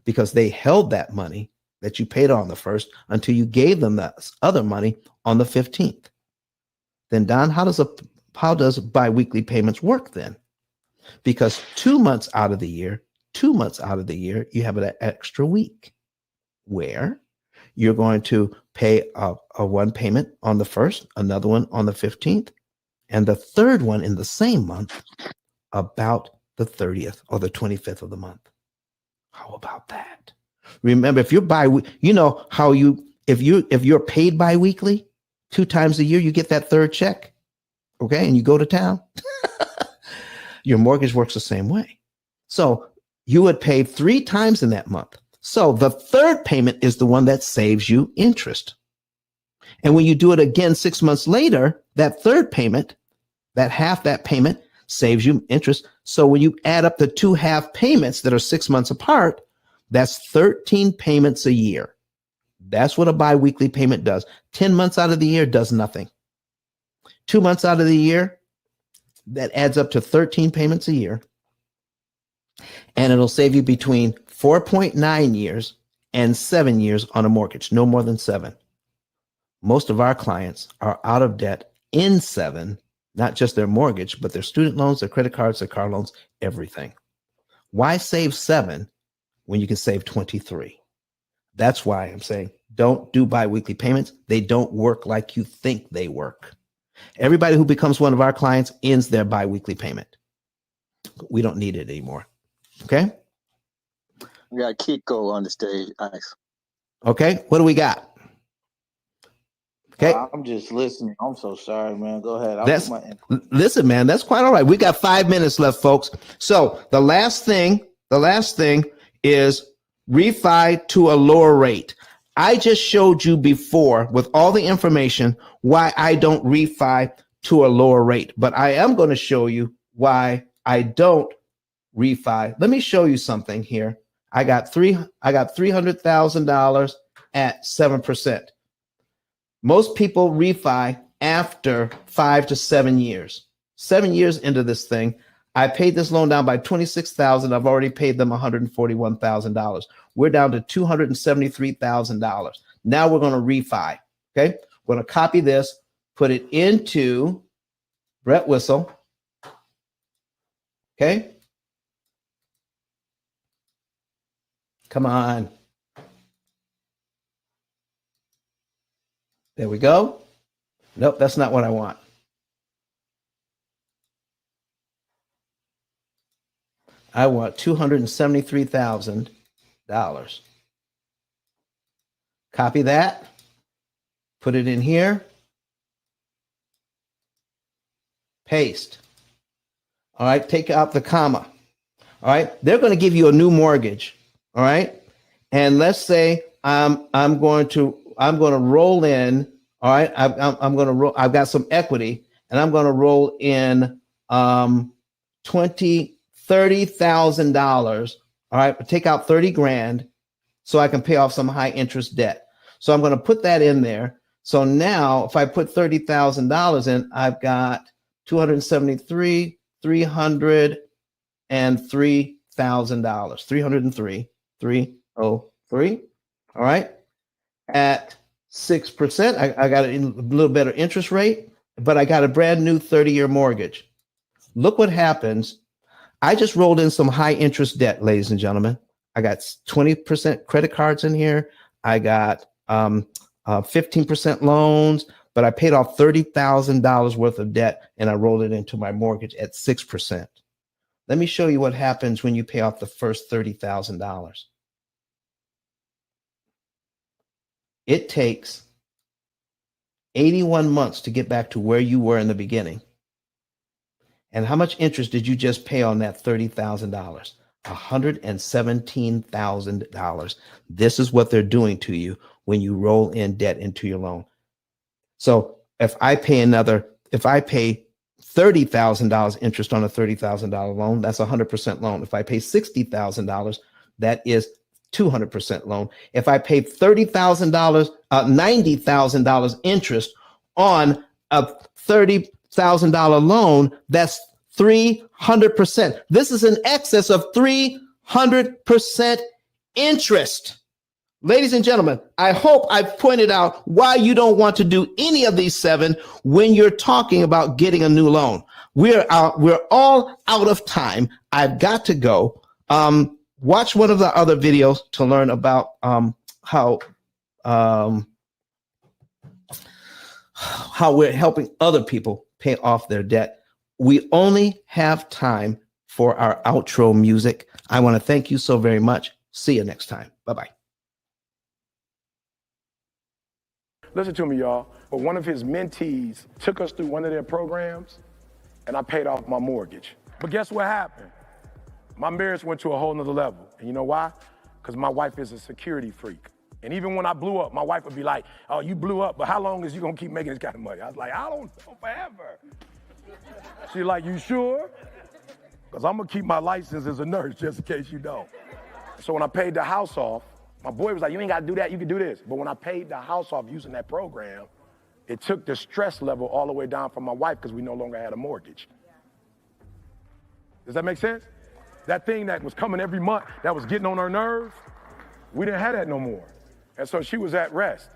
because they held that money that you paid on the 1st until you gave them that other money on the 15th. Then Don, how does biweekly payments work then? Because 2 months out of the year, you have an extra week where you're going to pay a one payment on the 1st, another one on the 15th, and the third one in the same month about the 30th or the 25th of the month. How about that? Remember, if you're if you're paid biweekly 2 times a year, you get that third check. Okay. And you go to town, your mortgage works the same way. So you would pay 3 times in that month. So the third payment is the one that saves you interest. And when you do it again 6 months later, that third payment, that payment saves you interest. So when you add up the 2 half payments that are 6 months apart, that's 13 payments a year. That's what a biweekly payment does. 10 months out of the year does nothing. 2 months out of the year, that adds up to 13 payments a year. And it'll save you between 4.9 years and 7 years on a mortgage, no more than 7. Most of our clients are out of debt in 7, not just their mortgage, but their student loans, their credit cards, their car loans, everything. Why save 7 when you can save 23? That's why I'm saying don't do biweekly payments. They don't work like you think they work. Everybody who becomes one of our clients ends their biweekly payment. We don't need it anymore. Okay. We got Kiko on the stage. Nice. Okay. What do we got? Okay. I'm just listening. I'm so sorry, man. Go ahead. Listen, man, that's quite all right. We got 5 minutes left, folks. So the last thing is refi to a lower rate. I just showed you before with all the information why I don't refi to a lower rate, but I am going to show you why I don't refi. Let me show you something here. I got $300,000 at 7%. Most people refi after 5 to 7 years. 7 years into this thing, I paid this loan down by $26,000. I've already paid them $141,000. We're down to $273,000. Now we're going to refi. Okay. We're going to copy this, put it into Brett Whistle. Okay. Come on. There we go. Nope, that's not what I want. I want $273,000. Copy that, put it in here, paste. All right, take out the comma. All right, they're going to give you a new mortgage. All right, and let's say I'm going to roll in. All right, I'm going to roll. I've got some equity, and I'm going to roll in $30,000. All right, take out 30 grand so I can pay off some high interest debt. So I'm going to put that in there. So now if I put $30,000 in, I've got 273, $303,000, $303,303. All right. At 6%, I got a little better interest rate, but I got a brand new 30-year mortgage. Look what happens. I just rolled in some high interest debt, ladies and gentlemen. I got 20% credit cards in here. I got 15% loans, but I paid off $30,000 worth of debt and I rolled it into my mortgage at 6%. Let me show you what happens when you pay off the first $30,000. It takes 81 months to get back to where you were in the beginning. And how much interest did you just pay on that $30,000? $117,000. This is what they're doing to you when you roll in debt into your loan. So if I pay $30,000 interest on a $30,000 loan, that's a 100% loan. If I pay $60,000, that is 200% loan. If I pay $90,000 interest on a $30,000 loan, that's 300%. This is in excess of 300% interest. Ladies and gentlemen, I hope I've pointed out why you don't want to do any of these 7 when you're talking about getting a new loan. We're all out of time. I've got to go. Watch one of the other videos to learn about how we're helping other people pay off their debt. We only have time for our outro music. I want to thank you so very much. See you next time. Bye-bye. Listen to me, y'all. But one of his mentees took us through one of their programs, and I paid off my mortgage. But guess what happened? My marriage went to a whole nother level. And you know why? Because my wife is a security freak. And even when I blew up, my wife would be like, oh, you blew up, but how long is you gonna keep making this kind of money? I was like, I don't know, forever. She's like, you sure? Because I'm gonna keep my license as a nurse just in case you don't. So when I paid the house off, my boy was like, you ain't gotta do that, you can do this. But when I paid the house off using that program, it took the stress level all the way down from my wife because we no longer had a mortgage. Does that make sense? That thing that was coming every month, that was getting on her nerves, we didn't have that no more. And so she was at rest.